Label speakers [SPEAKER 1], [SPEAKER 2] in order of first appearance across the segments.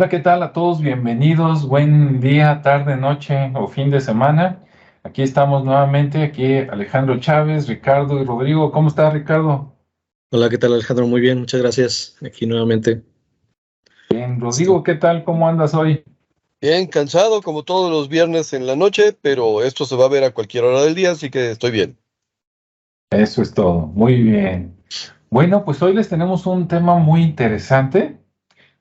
[SPEAKER 1] Hola, ¿qué tal a todos? Bienvenidos. Buen día, tarde, noche o fin de semana. Aquí estamos nuevamente, aquí Alejandro Chávez, Ricardo y Rodrigo. ¿Cómo estás, Ricardo?
[SPEAKER 2] Hola, ¿qué tal, Alejandro? Muy bien, muchas gracias. Aquí nuevamente.
[SPEAKER 1] Bien,
[SPEAKER 2] Este,
[SPEAKER 1] Rodrigo, ¿qué tal? ¿Cómo andas hoy?
[SPEAKER 3] Bien, cansado como todos los viernes en la noche, pero esto se va a ver a cualquier hora del día, así que estoy bien.
[SPEAKER 1] Eso es todo. Muy bien. Bueno, pues hoy les tenemos un tema muy interesante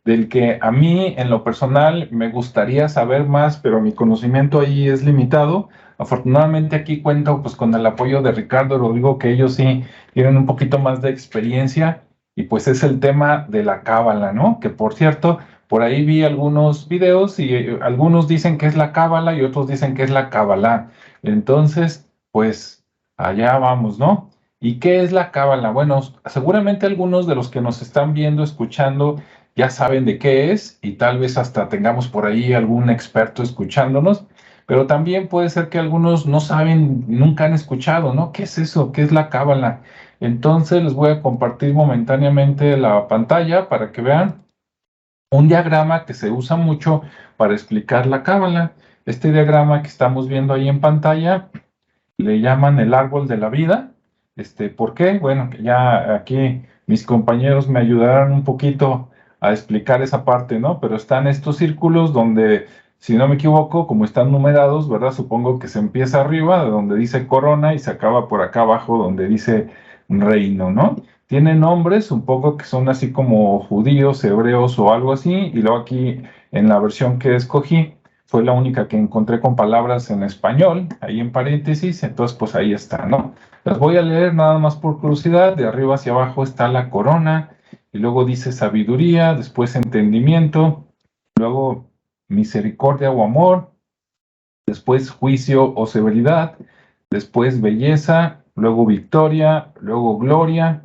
[SPEAKER 1] del que a mí en lo personal me gustaría saber más, pero mi conocimiento ahí es limitado. Afortunadamente aquí cuento pues con el apoyo de Ricardo y Rodrigo, que ellos sí tienen un poquito más de experiencia, y pues es el tema de la cábala, ¿no? Que por cierto, por ahí vi algunos videos y algunos dicen que es la cábala y otros dicen que es la cábala. Entonces, pues allá vamos, ¿no? ¿Y qué es la cábala? Bueno, seguramente algunos de los que nos están viendo, escuchando, ya saben de qué es y tal vez hasta tengamos por ahí algún experto escuchándonos, pero también puede ser que algunos no saben, nunca han escuchado, ¿no? ¿Qué es eso? ¿Qué es la cábala? Entonces les voy a compartir momentáneamente la pantalla para que vean un diagrama que se usa mucho para explicar la cábala. Este diagrama que estamos viendo ahí en pantalla le llaman el árbol de la vida. ¿Por qué? Bueno, que ya aquí mis compañeros me ayudarán un poquito a explicar esa parte, ¿no? Pero están estos círculos donde, si no me equivoco, como están numerados, ¿verdad? Supongo que se empieza arriba, de donde dice corona, y se acaba por acá abajo, donde dice reino, ¿no? Tiene nombres un poco que son así como judíos, hebreos o algo así, y luego aquí en la versión que escogí, fue la única que encontré con palabras en español, ahí en paréntesis, entonces pues ahí está, ¿no? Las voy a leer nada más por curiosidad. De arriba hacia abajo está la corona, y luego dice sabiduría, después entendimiento, luego misericordia o amor, después juicio o severidad, después belleza, luego victoria, luego gloria,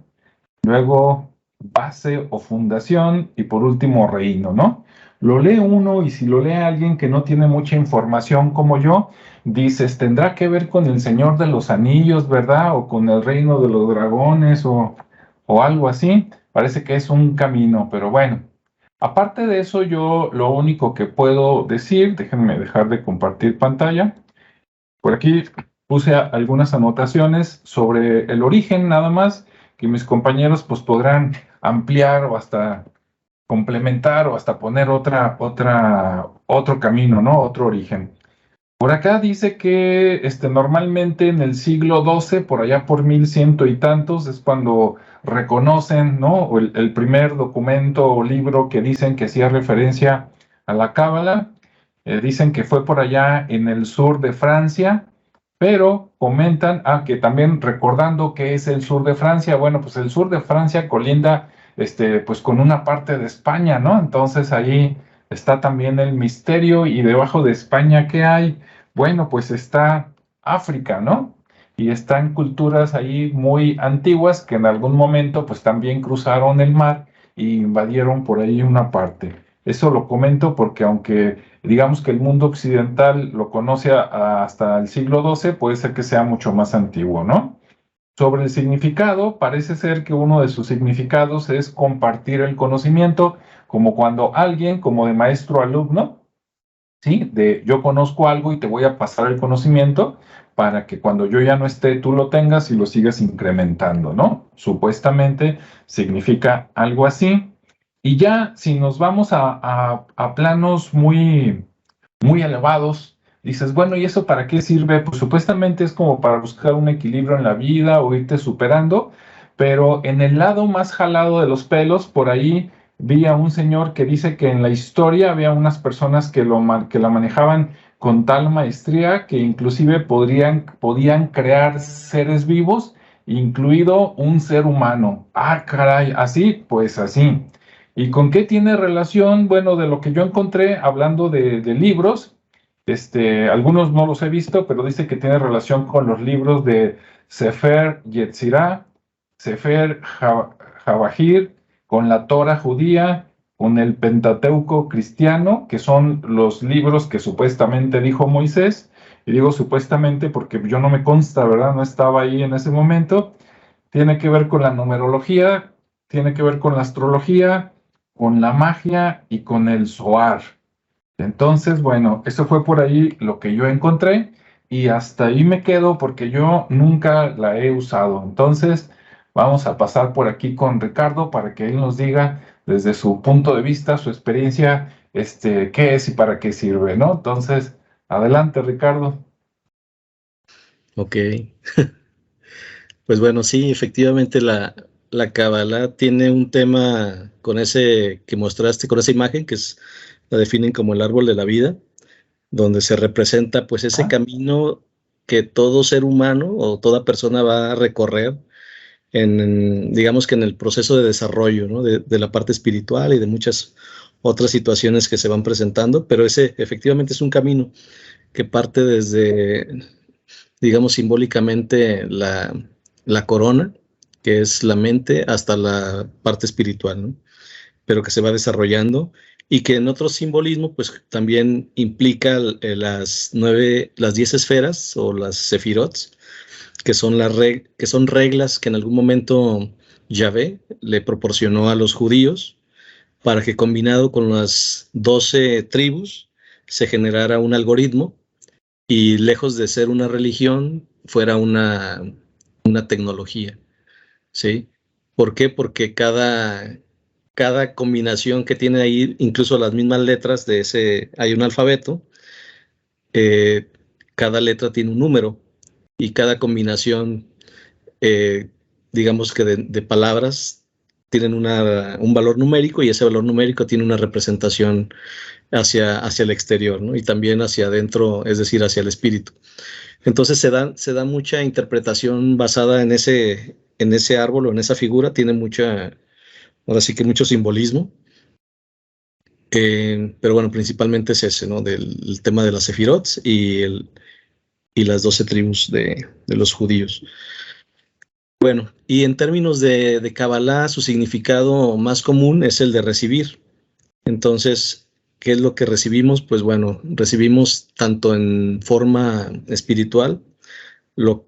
[SPEAKER 1] luego base o fundación y por último reino, ¿no? Lo lee uno, y si lo lee alguien que no tiene mucha información como yo, dices, tendrá que ver con el Señor de los Anillos, ¿verdad? O con el reino de los dragones o algo así. Parece que es un camino, pero bueno. Aparte de eso, yo lo único que puedo decir, déjenme dejar de compartir pantalla. Por aquí puse algunas anotaciones sobre el origen nada más, que mis compañeros pues podrán ampliar o hasta complementar o hasta poner otro camino, ¿no? Otro origen. Por acá dice que normalmente en el siglo XII, por allá por 1100 y tantos, es cuando reconocen, ¿no? O el primer documento o libro que dicen que hacía referencia a la Cábala. Dicen que fue por allá en el sur de Francia, pero comentan, que también recordando que es el sur de Francia, bueno, pues el sur de Francia colinda, pues con una parte de España, ¿no? Entonces ahí está también el misterio, y debajo de España, ¿qué hay? Bueno, pues está África, ¿no? Y están culturas ahí muy antiguas que en algún momento pues también cruzaron el mar e invadieron por ahí una parte. Eso lo comento porque aunque digamos que el mundo occidental lo conoce hasta el siglo XII, puede ser que sea mucho más antiguo, ¿no? Sobre el significado, parece ser que uno de sus significados es compartir el conocimiento, como cuando alguien, como de maestro a alumno, ¿sí? De yo conozco algo y te voy a pasar el conocimiento para que cuando yo ya no esté, tú lo tengas y lo sigas incrementando, ¿no? Supuestamente significa algo así. Y ya si nos vamos a planos muy elevados, dices, bueno, ¿y eso para qué sirve? Pues supuestamente es como para buscar un equilibrio en la vida o irte superando, pero en el lado más jalado de los pelos, por ahí vi a un señor que dice que en la historia había unas personas que la manejaban con tal maestría que inclusive podían crear seres vivos, incluido un ser humano. Ah, caray, así, pues así. ¿Y con qué tiene relación? Bueno, de lo que yo encontré hablando de libros, algunos no los he visto, pero dice que tiene relación con los libros de Sefer Yetzirah, Sefer Jabajir, con la Torah judía, con el Pentateuco cristiano, que son los libros que supuestamente dijo Moisés. Y digo supuestamente porque yo no me consta, ¿verdad? No estaba ahí en ese momento. Tiene que ver con la numerología, tiene que ver con la astrología, con la magia y con el Zohar. Entonces, bueno, eso fue por ahí lo que yo encontré y hasta ahí me quedo porque yo nunca la he usado. Entonces, vamos a pasar por aquí con Ricardo para que él nos diga desde su punto de vista, su experiencia, qué es y para qué sirve, ¿no? Entonces, adelante, Ricardo.
[SPEAKER 2] Ok. Pues bueno, sí, efectivamente la Kabbalah tiene un tema con ese que mostraste, con esa imagen la definen como el árbol de la vida, donde se representa pues ese
[SPEAKER 1] Ah,
[SPEAKER 2] camino que todo ser humano o toda persona va a recorrer digamos que en el proceso de desarrollo, ¿no? De la parte espiritual y de muchas otras situaciones que se van presentando, pero ese efectivamente es un camino que parte desde, digamos, simbólicamente la corona, que es la mente, hasta la parte espiritual, ¿no? Pero que se va desarrollando y que en otro simbolismo, pues también implica las 10 esferas o las sefirots, que son reglas que en algún momento Yahvé le proporcionó a los judíos para que combinado con las 12 tribus se generara un algoritmo y lejos de ser una religión, fuera una tecnología, ¿sí? ¿Por qué? Porque cada combinación que tiene ahí, incluso las mismas letras hay un alfabeto, eh, cada letra tiene un número y cada combinación, eh, digamos que de palabras, tienen un valor numérico y ese valor numérico tiene una representación hacia el exterior, ¿no? Y también hacia adentro, es decir, hacia el espíritu. Entonces se da mucha interpretación basada en ese árbol o en esa figura, tiene ahora sí que mucho simbolismo, pero bueno, principalmente es ese, ¿no? Del tema de las sefirot y las 12 tribus de los judíos. Bueno, y en términos de Kabbalah, su significado más común es el de recibir. Entonces, ¿qué es lo que recibimos? Pues bueno, recibimos tanto en forma espiritual,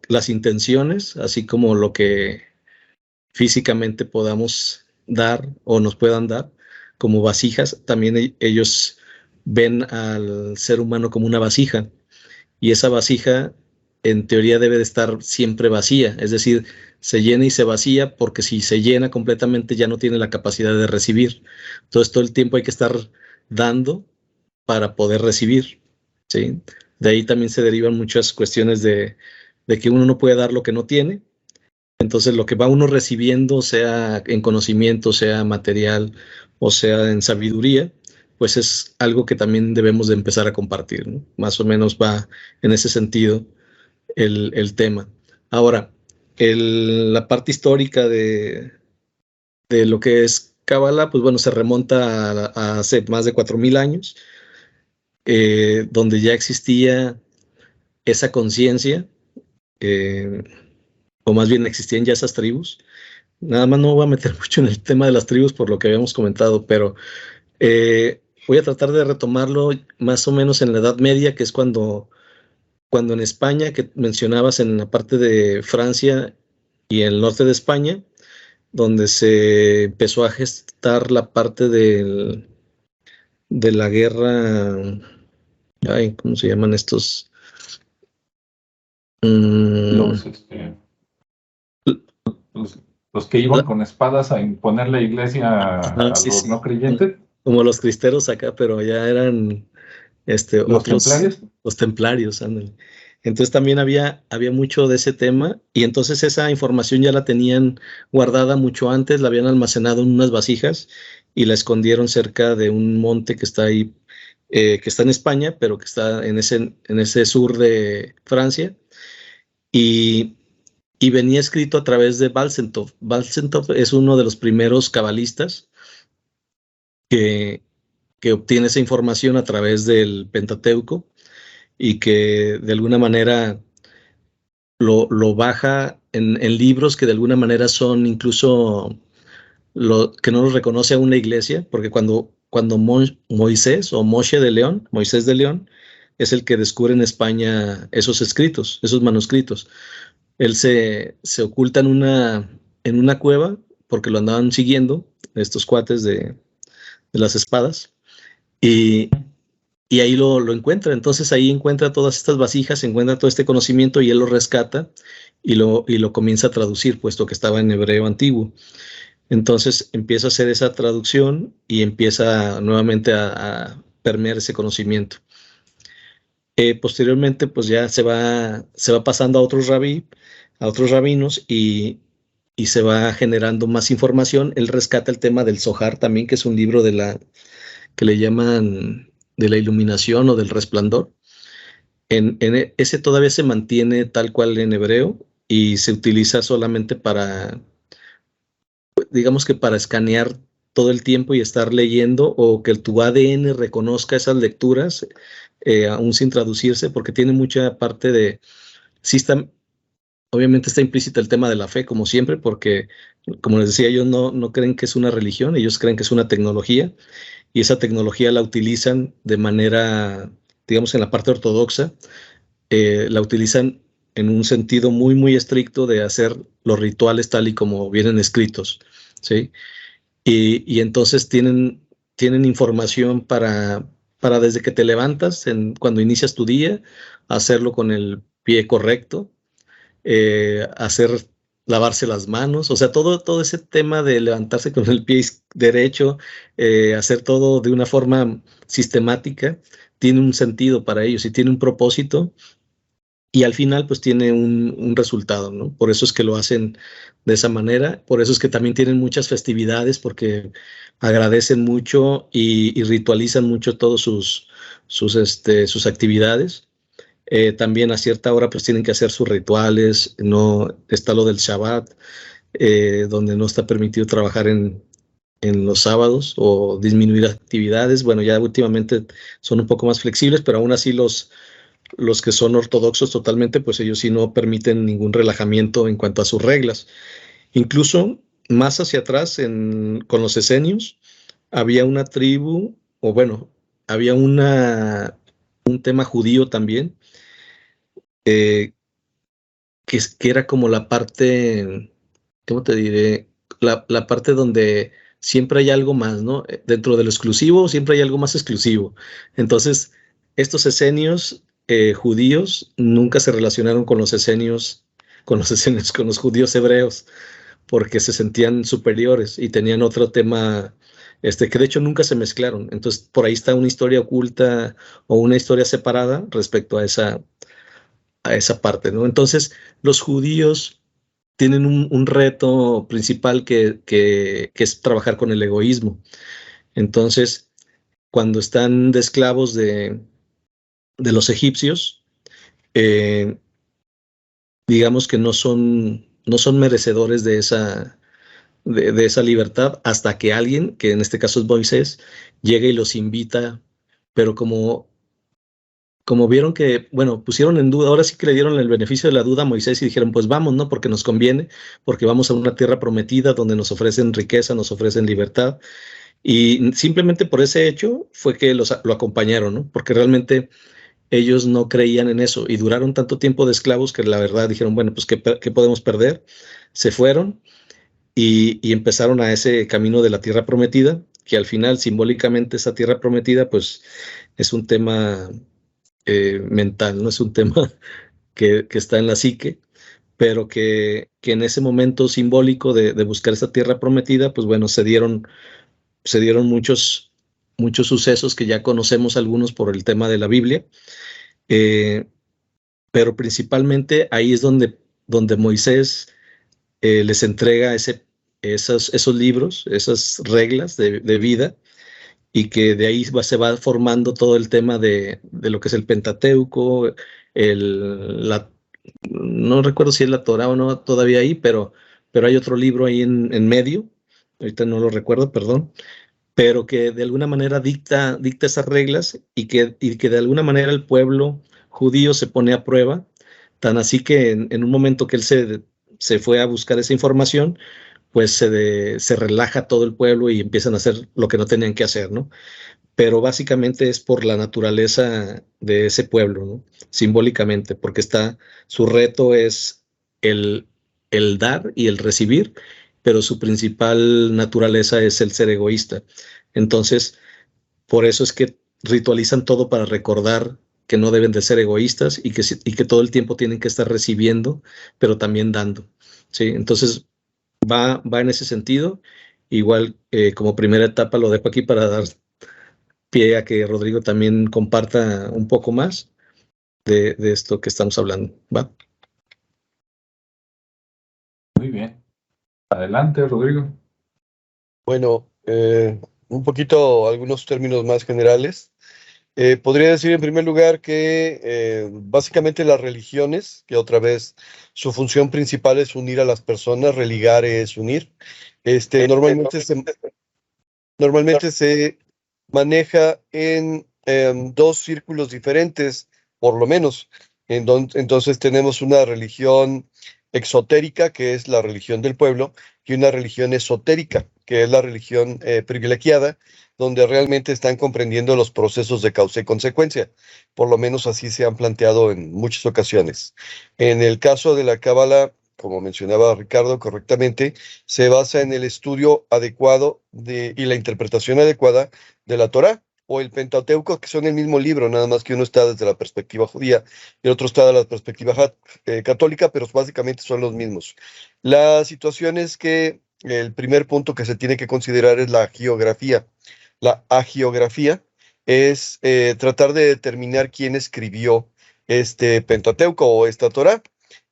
[SPEAKER 2] las intenciones, así como lo que físicamente podamos dar o nos puedan dar, como vasijas. También ellos ven al ser humano como una vasija y esa vasija en teoría debe de estar siempre vacía, es decir, se llena y se vacía porque si se llena completamente ya no tiene la capacidad de recibir. Entonces todo el tiempo hay que estar dando para poder recibir, ¿sí? De ahí también se derivan muchas cuestiones de que uno no puede dar lo que no tiene. Entonces lo que va uno recibiendo, sea en conocimiento, sea material o sea en sabiduría, pues es algo que también debemos de empezar a compartir, ¿no? Más o menos va en ese sentido el tema. Ahora, la parte histórica de lo que es Kabbalah, pues bueno, se remonta a hace más de 4.000 años, donde ya existía esa conciencia, eh, o más bien existían ya esas tribus. Nada más no voy a meter mucho en el tema de las tribus por lo que habíamos comentado, pero voy a tratar de retomarlo más o menos en la Edad Media, que es cuando en España, que mencionabas en la parte de Francia y el norte de España, donde se empezó a gestar la parte de la guerra, ay, ¿cómo se llaman estos? Mm,
[SPEAKER 1] Los, este, los, los que iban
[SPEAKER 2] la-
[SPEAKER 1] con espadas a imponer la iglesia a
[SPEAKER 2] sí,
[SPEAKER 1] los
[SPEAKER 2] sí,
[SPEAKER 1] no creyentes,
[SPEAKER 2] como los cristeros acá, pero ya eran
[SPEAKER 1] los
[SPEAKER 2] otros,
[SPEAKER 1] templarios.
[SPEAKER 2] los templarios, ándale. Entonces también había mucho de ese tema y entonces esa información ya la tenían guardada mucho antes, la habían almacenado en unas vasijas y la escondieron cerca de un monte que está ahí, que está en España, pero que está en ese sur de Francia y, y venía escrito a través de Balsentov. Balsentov es uno de los primeros cabalistas que, que obtiene esa información a través del Pentateuco y que de alguna manera lo baja en libros que de alguna manera son incluso que no los reconoce a una iglesia, porque cuando Moisés o Moisés de León, es el que descubre en España esos escritos, esos manuscritos. Él se oculta en una cueva porque lo andaban siguiendo estos cuates de las espadas, y ahí lo encuentra. Entonces ahí encuentra todas estas vasijas, encuentra todo este conocimiento y él lo rescata y lo comienza a traducir, puesto que estaba en hebreo antiguo. Entonces empieza a hacer esa traducción y empieza nuevamente a permear ese conocimiento. Posteriormente, pues ya se va pasando a otros rabinos y se va generando más información. Él rescata el tema del Zohar también, que es un libro que le llaman de la iluminación o del resplandor. Ese todavía se mantiene tal cual en hebreo y se utiliza solamente para, digamos que para escanear todo el tiempo y estar leyendo, o que tu ADN reconozca esas lecturas, aún sin traducirse, porque tiene mucha parte de, sí está, obviamente está implícita el tema de la fe, como siempre, porque, como les decía, ellos no creen que es una religión, ellos creen que es una tecnología, y esa tecnología la utilizan de manera, digamos, en la parte ortodoxa, la utilizan en un sentido muy, muy estricto de hacer los rituales tal y como vienen escritos, ¿sí? Y entonces tienen información para desde que te levantas, cuando inicias tu día, hacerlo con el pie correcto, lavarse las manos, o sea, todo ese tema de levantarse con el pie derecho, hacer todo de una forma sistemática, tiene un sentido para ellos y tiene un propósito, y al final pues tiene un resultado, ¿no? Por eso es que lo hacen de esa manera, por eso es que también tienen muchas festividades, porque agradecen mucho y ritualizan mucho todos sus actividades. También a cierta hora pues tienen que hacer sus rituales, no está lo del Shabbat, donde no está permitido trabajar en los sábados o disminuir actividades. Bueno, ya últimamente son un poco más flexibles, pero aún así los que son ortodoxos totalmente, pues ellos sí no permiten ningún relajamiento en cuanto a sus reglas. Incluso más hacia atrás, con los esenios, había una tribu, o bueno, había un tema judío también, que era como la parte, ¿cómo te diré? La parte donde siempre hay algo más, ¿no? Dentro de lo exclusivo siempre hay algo más exclusivo. Entonces, estos esenios judíos nunca se relacionaron con los esenios, con los judíos hebreos, porque se sentían superiores y tenían otro tema, que de hecho nunca se mezclaron. Entonces, por ahí está una historia oculta o una historia separada respecto a esa parte, ¿no? Entonces, los judíos tienen un reto principal que es trabajar con el egoísmo. Entonces, cuando están de esclavos de los egipcios, digamos que no son merecedores de esa libertad, hasta que alguien, que en este caso es Moisés, llegue y los invita, pero como vieron que, bueno, pusieron en duda, ahora sí que le dieron el beneficio de la duda a Moisés y dijeron, pues vamos, ¿no? Porque nos conviene, porque vamos a una tierra prometida donde nos ofrecen riqueza, nos ofrecen libertad. Y simplemente por ese hecho fue que lo acompañaron, ¿no? Porque realmente ellos no creían en eso y duraron tanto tiempo de esclavos que la verdad dijeron, bueno, pues ¿qué podemos perder? Se fueron y empezaron a ese camino de la tierra prometida, que al final simbólicamente esa tierra prometida pues es un tema mental, no es un tema que está en la psique, pero que en ese momento simbólico de buscar esa tierra prometida, pues bueno, se dieron muchos sucesos que ya conocemos algunos por el tema de la Biblia, pero principalmente ahí es donde Moisés les entrega esos libros, esas reglas de vida, y que de ahí se va formando todo el tema de lo que es el Pentateuco, no recuerdo si es la Torá o no todavía ahí, pero hay otro libro ahí en medio, ahorita no lo recuerdo, perdón, pero que de alguna manera dicta esas reglas y que de alguna manera el pueblo judío se pone a prueba, tan así que en un momento que él se fue a buscar esa información, pues se relaja todo el pueblo y empiezan a hacer lo que no tenían que hacer, ¿no? Pero básicamente es por la naturaleza de ese pueblo, ¿no? Simbólicamente, porque su reto es el dar y el recibir, pero su principal naturaleza es el ser egoísta. Entonces, por eso es que ritualizan todo para recordar que no deben de ser egoístas y que todo el tiempo tienen que estar recibiendo, pero también dando. ¿Sí? Entonces, va en ese sentido. Igual, como primera etapa, lo dejo aquí para dar pie a que Rodrigo también comparta un poco más de esto que estamos hablando. ¿Va?
[SPEAKER 1] Muy bien. Adelante, Rodrigo.
[SPEAKER 3] Bueno, un poquito algunos términos más generales. Podría decir en primer lugar que básicamente las religiones, que otra vez su función principal es unir a las personas, religar es unir. Normalmente se maneja en dos círculos diferentes, por lo menos. Entonces tenemos una religión exotérica, que es la religión del pueblo, y una religión esotérica, que es la religión privilegiada, donde realmente están comprendiendo los procesos de causa y consecuencia. Por lo menos así se han planteado en muchas ocasiones. En el caso de la Cábala, como mencionaba Ricardo correctamente, se basa en el estudio adecuado y la interpretación adecuada de la Torá o el Pentateuco, que son el mismo libro, nada más que uno está desde la perspectiva judía y el otro está desde la perspectiva católica, pero básicamente son los mismos. La situación es que el primer punto que se tiene que considerar es la geografía. La agiografía es tratar de determinar quién escribió este Pentateuco o esta Torá.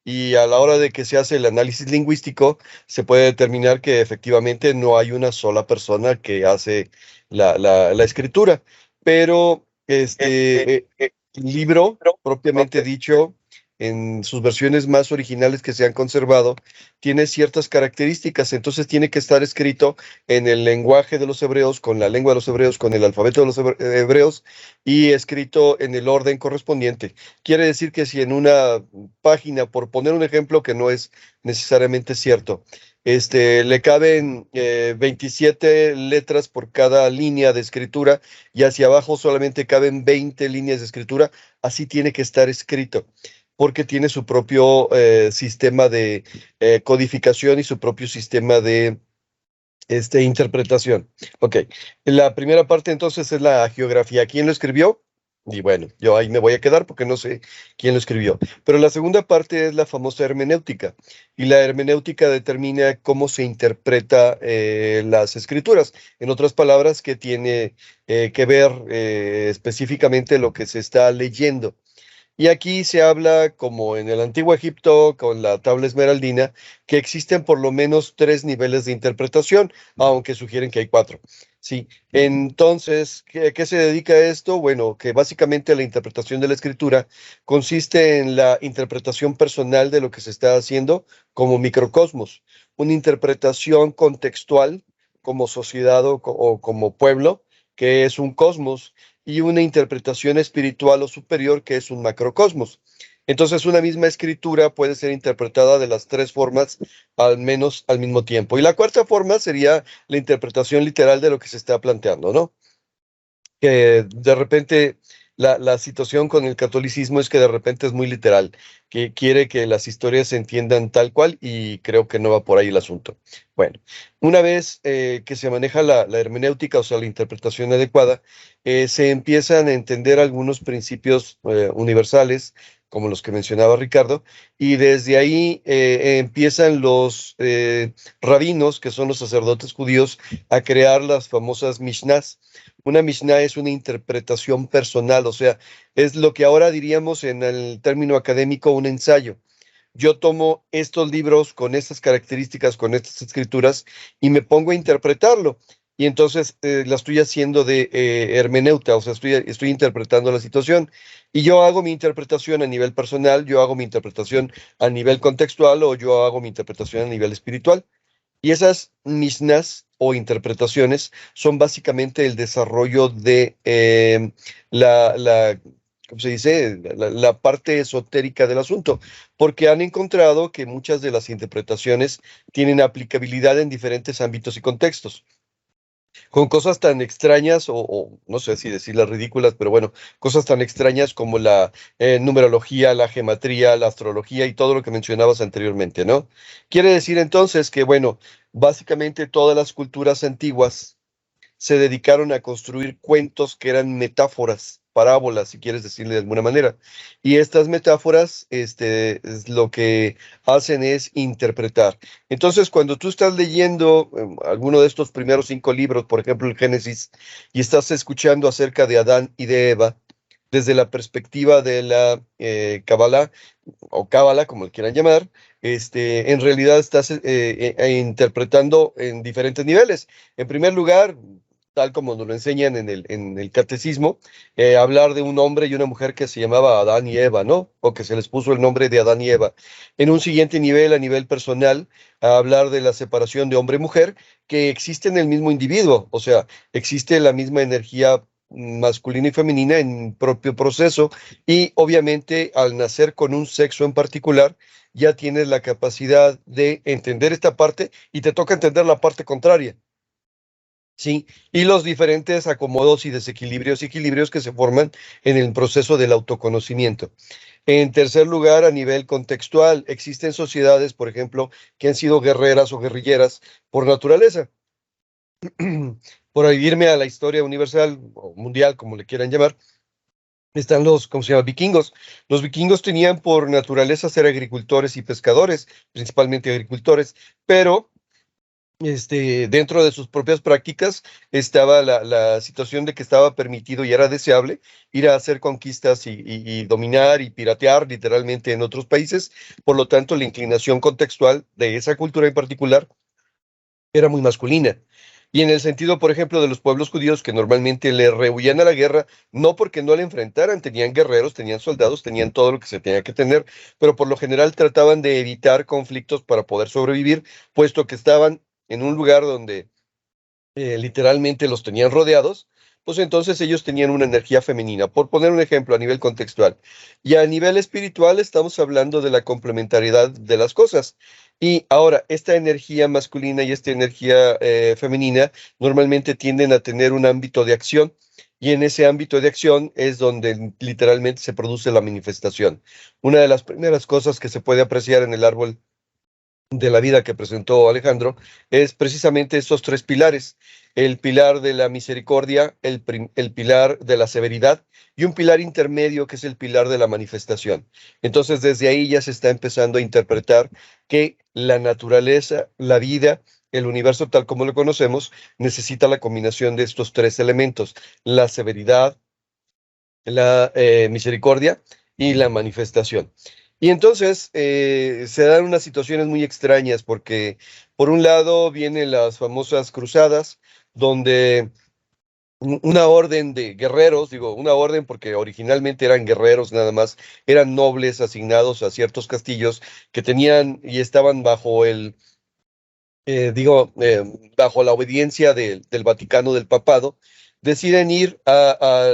[SPEAKER 3] Y a la hora de que se hace el análisis lingüístico, se puede determinar que efectivamente no hay una sola persona que hace la escritura. Pero el libro, propiamente dicho, en sus versiones más originales que se han conservado, tiene ciertas características. Entonces tiene que estar escrito en el lenguaje de los hebreos, con la lengua de los hebreos, con el alfabeto de los hebreos y escrito en el orden correspondiente. Quiere decir que si en una página, por poner un ejemplo que no es necesariamente cierto, le caben 27 letras por cada línea de escritura y hacia abajo solamente caben 20 líneas de escritura, así tiene que estar escrito, porque tiene su propio sistema de codificación y su propio sistema de interpretación. Ok, la primera parte entonces es la geografía. ¿Quién lo escribió? Y bueno, yo ahí me voy a quedar porque no sé quién lo escribió. Pero la segunda parte es la famosa hermenéutica. Y la hermenéutica determina cómo se interpreta las escrituras. En otras palabras, que tiene que ver específicamente lo que se está leyendo. Y aquí se habla, como en el antiguo Egipto, con la tabla esmeraldina, que existen por lo menos tres niveles de interpretación, aunque sugieren que hay cuatro. Sí, entonces, ¿qué se dedica a esto? Bueno, que básicamente la interpretación de la escritura consiste en la interpretación personal de lo que se está haciendo como microcosmos, una interpretación contextual como sociedad o como pueblo, que es un cosmos, y una interpretación espiritual o superior que es un macrocosmos. Entonces, una misma escritura puede ser interpretada de las tres formas, al menos al mismo tiempo. Y la cuarta forma sería la interpretación literal de lo que se está planteando, ¿no? Que de repente la situación con el catolicismo es que de repente es muy literal, que quiere que las historias se entiendan tal cual y creo que no va por ahí el asunto. Bueno, una vez que se maneja la hermenéutica, o sea, la interpretación adecuada, se empiezan a entender algunos principios universales, como los que mencionaba Ricardo, y desde ahí empiezan los rabinos, que son los sacerdotes judíos, a crear las famosas Mishnás. Una Mishnah es una interpretación personal, o sea, es lo que ahora diríamos en el término académico un ensayo. Yo tomo estos libros con estas características, con estas escrituras, y me pongo a interpretarlo. Y entonces la estoy haciendo de hermeneuta, o sea, estoy interpretando la situación. Y yo hago mi interpretación a nivel personal, yo hago mi interpretación a nivel contextual o yo hago mi interpretación a nivel espiritual. Y esas misnas o interpretaciones son básicamente el desarrollo de ¿cómo se dice? La parte esotérica del asunto, porque han encontrado que muchas de las interpretaciones tienen aplicabilidad en diferentes ámbitos y contextos con cosas tan extrañas, o no sé si decirlas ridículas, pero bueno, cosas tan extrañas como la numerología, la gematría, la astrología y todo lo que mencionabas anteriormente, ¿no? Quiere decir entonces que, bueno, básicamente todas las culturas antiguas se dedicaron a construir cuentos que eran metáforas, parábolas, si quieres decirle de alguna manera. Y estas metáforas, lo que hacen es interpretar. Entonces, cuando tú estás leyendo alguno de estos primeros 5 libros, por ejemplo, el Génesis, y estás escuchando acerca de Adán y de Eva, desde la perspectiva de la Kabbalah, o Cábala, como le quieran llamar, en realidad estás interpretando en diferentes niveles. En primer lugar, tal como nos lo enseñan en el catecismo, hablar de un hombre y una mujer que se llamaba Adán y Eva, ¿no? O que se les puso el nombre de Adán y Eva. En un siguiente nivel, a nivel personal, a hablar de la separación de hombre y mujer, que existe en el mismo individuo, o sea, existe la misma energía masculina y femenina en propio proceso, y obviamente al nacer con un sexo en particular, ya tienes la capacidad de entender esta parte y te toca entender la parte contraria. Sí, y los diferentes acomodos y desequilibrios y equilibrios que se forman en el proceso del autoconocimiento. En tercer lugar, a nivel contextual, existen sociedades, por ejemplo, que han sido guerreras o guerrilleras por naturaleza. Por irme a la historia universal o mundial, como le quieran llamar, están los, ¿cómo se llama? Vikingos. Los vikingos tenían por naturaleza ser agricultores y pescadores, principalmente agricultores, pero dentro de sus propias prácticas estaba la situación de que estaba permitido y era deseable ir a hacer conquistas y dominar y piratear literalmente en otros países. Por lo tanto, la inclinación contextual de esa cultura en particular era muy masculina. Y en el sentido, por ejemplo, de los pueblos judíos que normalmente le rehuían a la guerra, no porque no la enfrentaran, tenían guerreros, tenían soldados, tenían todo lo que se tenía que tener, pero por lo general trataban de evitar conflictos para poder sobrevivir, puesto que estaban en un lugar donde literalmente los tenían rodeados, pues entonces ellos tenían una energía femenina. Por poner un ejemplo a nivel contextual. Y a nivel espiritual estamos hablando de la complementariedad de las cosas. Y ahora, esta energía masculina y esta energía femenina normalmente tienden a tener un ámbito de acción. Y en ese ámbito de acción es donde literalmente se produce la manifestación. Una de las primeras cosas que se puede apreciar en el árbol de la vida que presentó Alejandro es precisamente estos 3 pilares: el pilar de la misericordia, el pilar de la severidad y un pilar intermedio que es el pilar de la manifestación. Entonces desde ahí ya se está empezando a interpretar que la naturaleza, la vida, el universo tal como lo conocemos, necesita la combinación de estos 3 elementos: la severidad, la misericordia y la manifestación. Y entonces se dan unas situaciones muy extrañas porque por un lado vienen las famosas cruzadas, donde una orden de guerreros, digo una orden porque originalmente eran guerreros nada más, eran nobles asignados a ciertos castillos que tenían y estaban bajo bajo la obediencia del Vaticano, del papado, deciden ir a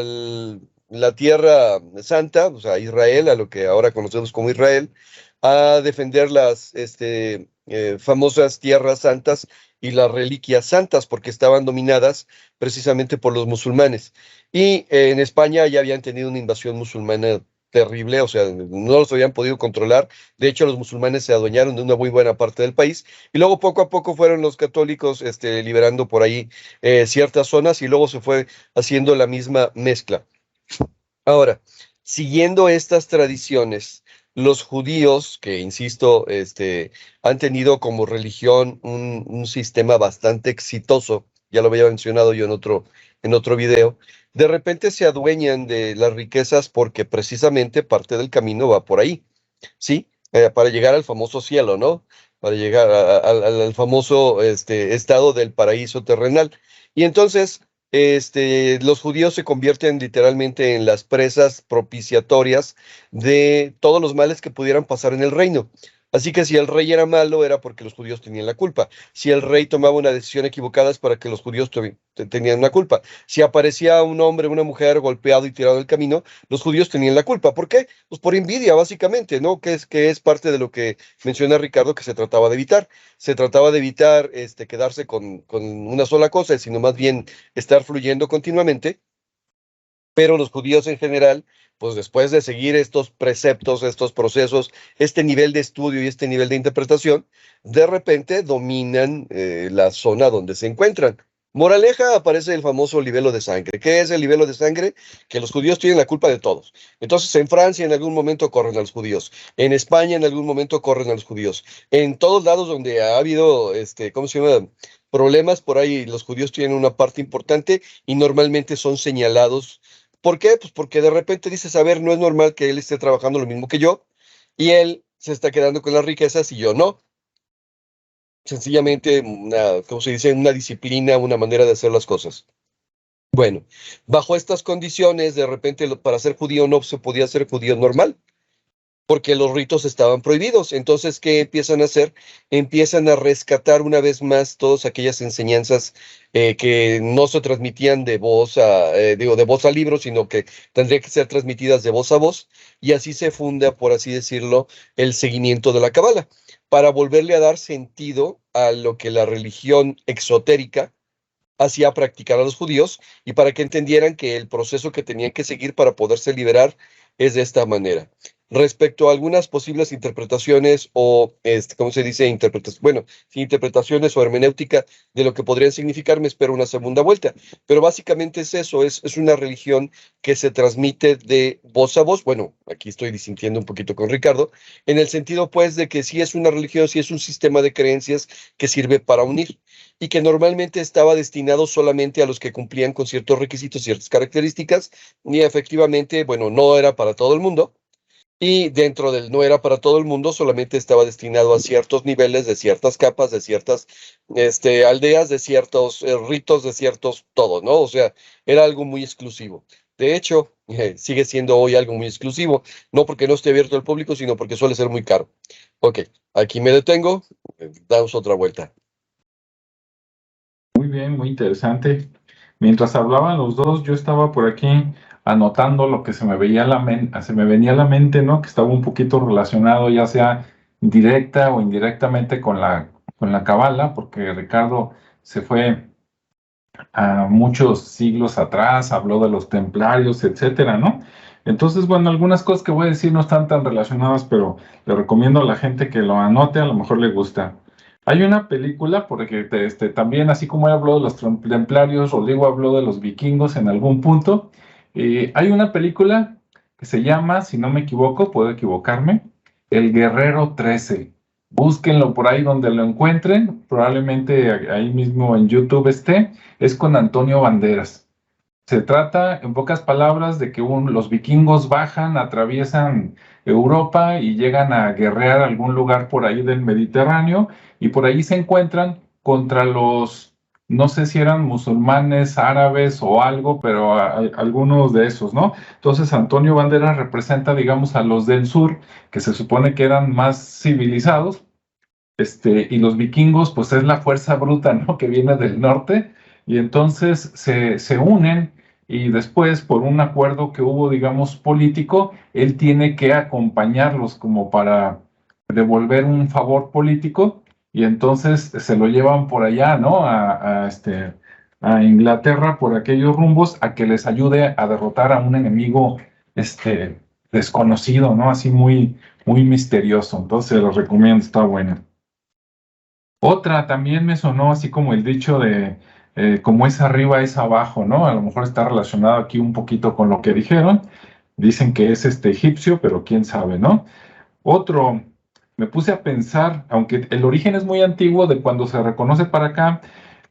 [SPEAKER 3] la Tierra Santa, o sea, a Israel, a lo que ahora conocemos como Israel, a defender las famosas tierras santas y las reliquias santas, porque estaban dominadas precisamente por los musulmanes. Y en España ya habían tenido una invasión musulmana terrible, o sea, no los habían podido controlar. De hecho, los musulmanes se adueñaron de una muy buena parte del país, y luego poco a poco fueron los católicos liberando por ahí ciertas zonas, y luego se fue haciendo la misma mezcla. Ahora, siguiendo estas tradiciones, los judíos, que insisto, han tenido como religión un sistema bastante exitoso, ya lo había mencionado yo en otro video, de repente se adueñan de las riquezas porque precisamente parte del camino va por ahí, ¿sí? Para llegar al famoso cielo, ¿no? Para llegar al famoso estado del paraíso terrenal. Y entonces los judíos se convierten literalmente en las presas propiciatorias de todos los males que pudieran pasar en el reino. Así que si el rey era malo, era porque los judíos tenían la culpa. Si el rey tomaba una decisión equivocada, es para que los judíos tenían una culpa. Si aparecía un hombre, una mujer golpeado y tirado del camino, los judíos tenían la culpa. ¿Por qué? Pues por envidia, básicamente, ¿no? Que es parte de lo que menciona Ricardo, que se trataba de evitar. Se trataba de evitar quedarse con una sola cosa, sino más bien estar fluyendo continuamente. Pero los judíos en general, pues después de seguir estos preceptos, estos procesos, este nivel de estudio y este nivel de interpretación, de repente dominan la zona donde se encuentran. Moraleja, aparece el famoso libelo de sangre. ¿Qué es el libelo de sangre? Que los judíos tienen la culpa de todos. Entonces, en Francia en algún momento corren a los judíos. En España en algún momento corren a los judíos. En todos lados donde ha habido, ¿cómo se llama? Problemas, por ahí los judíos tienen una parte importante y normalmente son señalados. ¿Por qué? Pues porque de repente dices, a ver, no es normal que él esté trabajando lo mismo que yo y él se está quedando con las riquezas y yo no. Sencillamente, ¿cómo se dice? Una disciplina, una manera de hacer las cosas. Bueno, bajo estas condiciones, de repente para ser judío no se podía ser judío normal, porque los ritos estaban prohibidos. Entonces, ¿qué empiezan a hacer? Empiezan a rescatar una vez más todas aquellas enseñanzas que no se transmitían de voz de voz a libro, sino que tendrían que ser transmitidas de voz a voz, y así se funda, por así decirlo, el seguimiento de la Cábala, para volverle a dar sentido a lo que la religión exotérica hacía practicar a los judíos y para que entendieran que el proceso que tenían que seguir para poderse liberar es de esta manera. Respecto a algunas posibles interpretaciones o, ¿cómo se dice? Interpretaciones o hermenéutica de lo que podrían significar, me espero una segunda vuelta. Pero básicamente es eso, es una religión que se transmite de voz a voz. Bueno, aquí estoy disintiendo un poquito con Ricardo, en el sentido pues de que sí es una religión, sí es un sistema de creencias que sirve para unir y que normalmente estaba destinado solamente a los que cumplían con ciertos requisitos, ciertas características, y efectivamente, bueno, no era para todo el mundo, y dentro del no era para todo el mundo, solamente estaba destinado a ciertos niveles, de ciertas capas, de ciertas aldeas, de ciertos ritos, de ciertos todo, ¿no? O sea, era algo muy exclusivo. De hecho, sigue siendo hoy algo muy exclusivo, no porque no esté abierto al público, sino porque suele ser muy caro. Ok, aquí me detengo, damos otra vuelta.
[SPEAKER 1] Muy bien, muy interesante. Mientras hablaban los dos, yo estaba por aquí anotando lo que se me veía a se me venía a la mente, ¿no? Que estaba un poquito relacionado, ya sea directa o indirectamente con la cábala, porque Ricardo se fue a muchos siglos atrás, habló de los templarios, etcétera, ¿no? Entonces, bueno, algunas cosas que voy a decir no están tan relacionadas, pero le recomiendo a la gente que lo anote, a lo mejor le gusta. Hay una película, porque también, así como él habló de los templarios, Rodrigo habló de los vikingos en algún punto. Hay una película que se llama, si no me equivoco, puedo equivocarme, El Guerrero 13. Búsquenlo por ahí donde lo encuentren, probablemente ahí mismo en YouTube esté. Es con Antonio Banderas. Se trata, en pocas palabras, de que los vikingos bajan, atraviesan Europa y llegan a guerrear algún lugar por ahí del Mediterráneo y por ahí se encuentran contra los, no sé si eran musulmanes, árabes o algo, pero algunos de esos, ¿no? Entonces Antonio Banderas representa, digamos, a los del sur, que se supone que eran más civilizados, y los vikingos, pues es la fuerza bruta, ¿no? Que viene del norte, y entonces se unen, y después, por un acuerdo que hubo, digamos, político, él tiene que acompañarlos como para devolver un favor político, y entonces se lo llevan por allá, ¿no? A Inglaterra, por aquellos rumbos, a que les ayude a derrotar a un enemigo, desconocido, ¿no? Así muy, muy misterioso. Entonces, los recomiendo, está buena. Otra también me sonó así como el dicho de como es arriba es abajo, ¿no? A lo mejor está relacionado aquí un poquito con lo que dijeron. Dicen que es egipcio, pero quién sabe, ¿no? Otro, me puse a pensar, aunque el origen es muy antiguo, de cuando se reconoce para acá,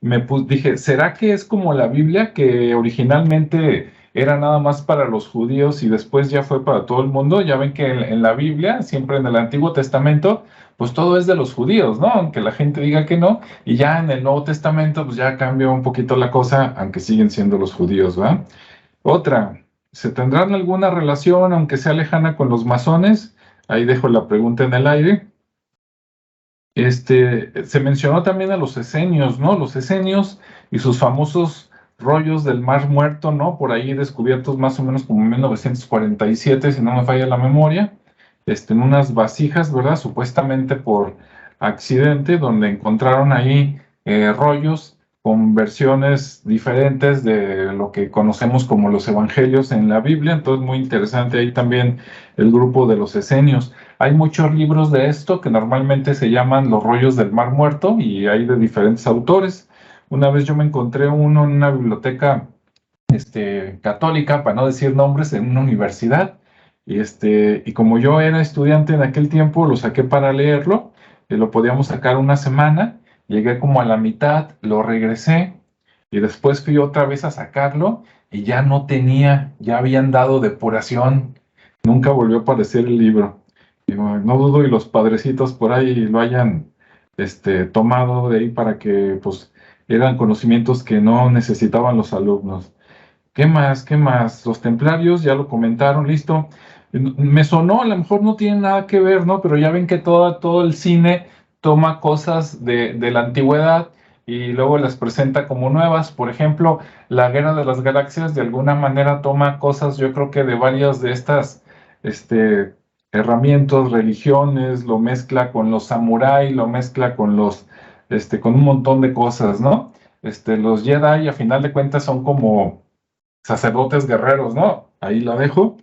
[SPEAKER 1] dije, ¿será que es como la Biblia, que originalmente era nada más para los judíos y después ya fue para todo el mundo? Ya ven que en la Biblia, siempre en el Antiguo Testamento, pues todo es de los judíos, ¿no? Aunque la gente diga que no, y ya en el Nuevo Testamento, pues ya cambia un poquito la cosa, aunque siguen siendo los judíos, ¿va? Otra, ¿se tendrán alguna relación, aunque sea lejana, con los masones? Ahí dejo la pregunta en el aire. Se mencionó también a los esenios, ¿no? Los esenios y sus famosos rollos del Mar Muerto, ¿no? Por ahí descubiertos más o menos como en 1947, si no me falla la memoria, en unas vasijas, ¿verdad? Supuestamente por accidente, donde encontraron ahí rollos con versiones diferentes de lo que conocemos como los evangelios en la Biblia. Entonces, muy interesante ahí también el grupo de los esenios. Hay muchos libros de esto que normalmente se llaman los rollos del Mar Muerto y hay de diferentes autores. Una vez yo me encontré uno en una biblioteca católica, para no decir nombres, en una universidad. Y como yo era estudiante en aquel tiempo, lo saqué para leerlo, lo podíamos sacar una semana, llegué como a la mitad, lo regresé, y después fui otra vez a sacarlo, y ya no tenía, ya habían dado depuración, nunca volvió a aparecer el libro. Digo, no dudo y los padrecitos por ahí lo hayan tomado de ahí para que, pues, eran conocimientos que no necesitaban los alumnos. ¿Qué más? ¿Qué más? Los templarios, ya lo comentaron, listo. Me sonó, a lo mejor no tiene nada que ver, ¿no? Pero ya ven que todo el cine toma cosas de la antigüedad y luego las presenta como nuevas. Por ejemplo, la Guerra de las Galaxias de alguna manera toma cosas, yo creo que de varias de estas herramientas, religiones, lo mezcla con los samuráis, lo mezcla con con un montón de cosas, ¿no? Los Jedi, a final de cuentas, son como sacerdotes guerreros, ¿no? Ahí lo dejo.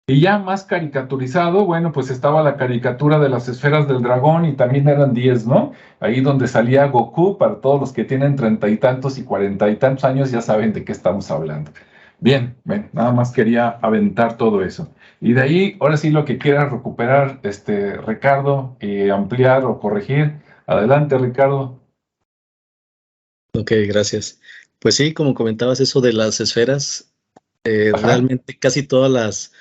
[SPEAKER 1] Y ya más caricaturizado, bueno, pues estaba la caricatura de las esferas del dragón y también eran 10, ¿no? Ahí donde salía Goku, para todos los que tienen 30 y tantos y 40 y tantos años ya saben de qué estamos hablando. Bien, ven, nada más quería aventar todo eso. Y de ahí, ahora sí lo que quiera recuperar, Ricardo, y ampliar o corregir. Adelante, Ricardo.
[SPEAKER 2] Ok, gracias. Pues sí, como comentabas eso de las esferas,
[SPEAKER 1] Ajá.
[SPEAKER 2] realmente casi todas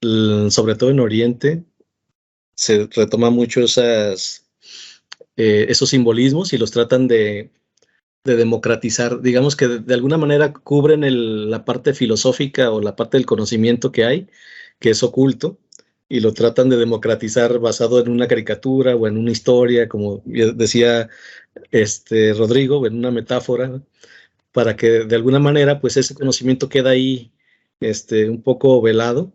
[SPEAKER 2] sobre todo en Oriente, se retoma mucho esos simbolismos y los tratan de democratizar. Digamos que de alguna manera cubren la parte filosófica o la parte del conocimiento que hay, que es oculto, y lo tratan de democratizar basado en una caricatura o en una historia, como decía Rodrigo, en una metáfora, ¿no? Para que de alguna manera pues ese conocimiento queda ahí un poco velado,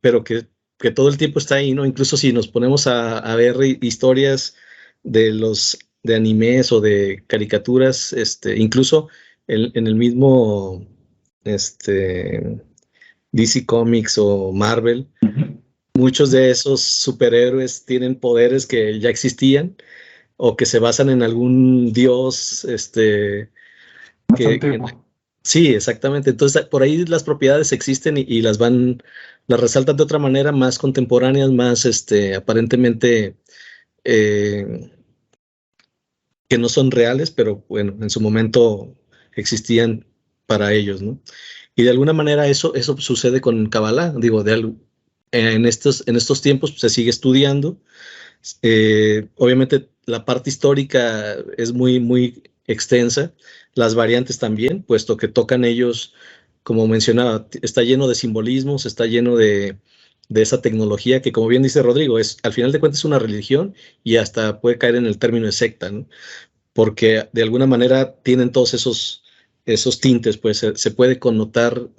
[SPEAKER 2] pero que todo el tiempo está ahí, ¿no? Incluso si nos ponemos a ver historias de animes o de caricaturas, incluso en el mismo DC Comics o Marvel,
[SPEAKER 1] Ujú.
[SPEAKER 2] muchos de esos superhéroes tienen poderes que ya existían o que se basan en algún dios,
[SPEAKER 1] Más
[SPEAKER 2] que
[SPEAKER 1] antiguo.
[SPEAKER 2] sí, exactamente. Entonces, por ahí las propiedades existen y las resaltan de otra manera, más contemporáneas, más aparentemente eh, que no son reales, pero bueno, en su momento existían para ellos, ¿no? Y de alguna manera eso sucede con Kabbalah. Digo, en estos tiempos pues, se sigue estudiando. Obviamente la parte histórica es muy, muy extensa, las variantes también, puesto que tocan ellos, como mencionaba, está lleno de simbolismos, está lleno de esa tecnología que, como bien dice Rodrigo, al final de cuentas es una religión y hasta puede caer en el término de secta, ¿no? Porque de alguna manera tienen todos esos tintes, pues se puede connotar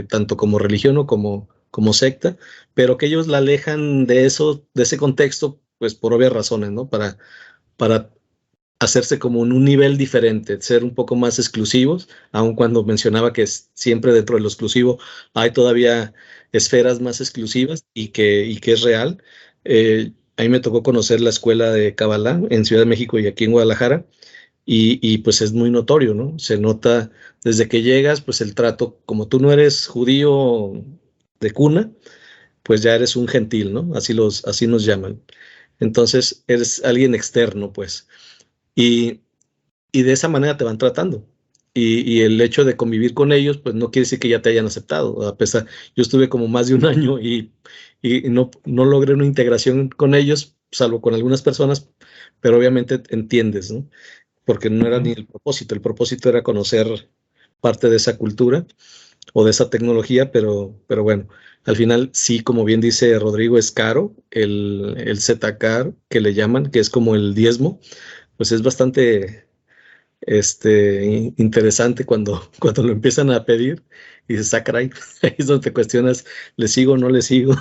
[SPEAKER 2] tanto como religión o como secta, pero que ellos la alejan de eso, de ese contexto, pues por obvias razones, ¿no? Para hacerse como en un nivel diferente, ser un poco más exclusivos, aun cuando mencionaba que siempre dentro de lo exclusivo hay todavía esferas más exclusivas y que es real. A mí me tocó conocer la escuela de Kabbalah en Ciudad de México y aquí en Guadalajara, y pues es muy notorio, ¿no? Se nota desde que llegas, pues el trato, como tú no eres judío de cuna, pues ya eres un gentil, ¿no? Así nos llaman. Entonces eres alguien externo, pues. Y, y de esa manera te van tratando. Y el hecho de convivir con ellos, pues no quiere decir que ya te hayan aceptado. A pesar, yo estuve como más de un año y no logré una integración con ellos, salvo con algunas personas, pero obviamente entiendes, ¿no? Porque no era ni
[SPEAKER 1] Ujú.
[SPEAKER 2] el propósito era conocer parte de esa cultura o de esa tecnología, pero bueno, al final sí, como bien dice Rodrigo, es caro el Zcar que le llaman, que es como el diezmo, pues es bastante interesante cuando lo empiezan a pedir y dices, ah, caray, ahí es donde te cuestionas, ¿le sigo o no le sigo?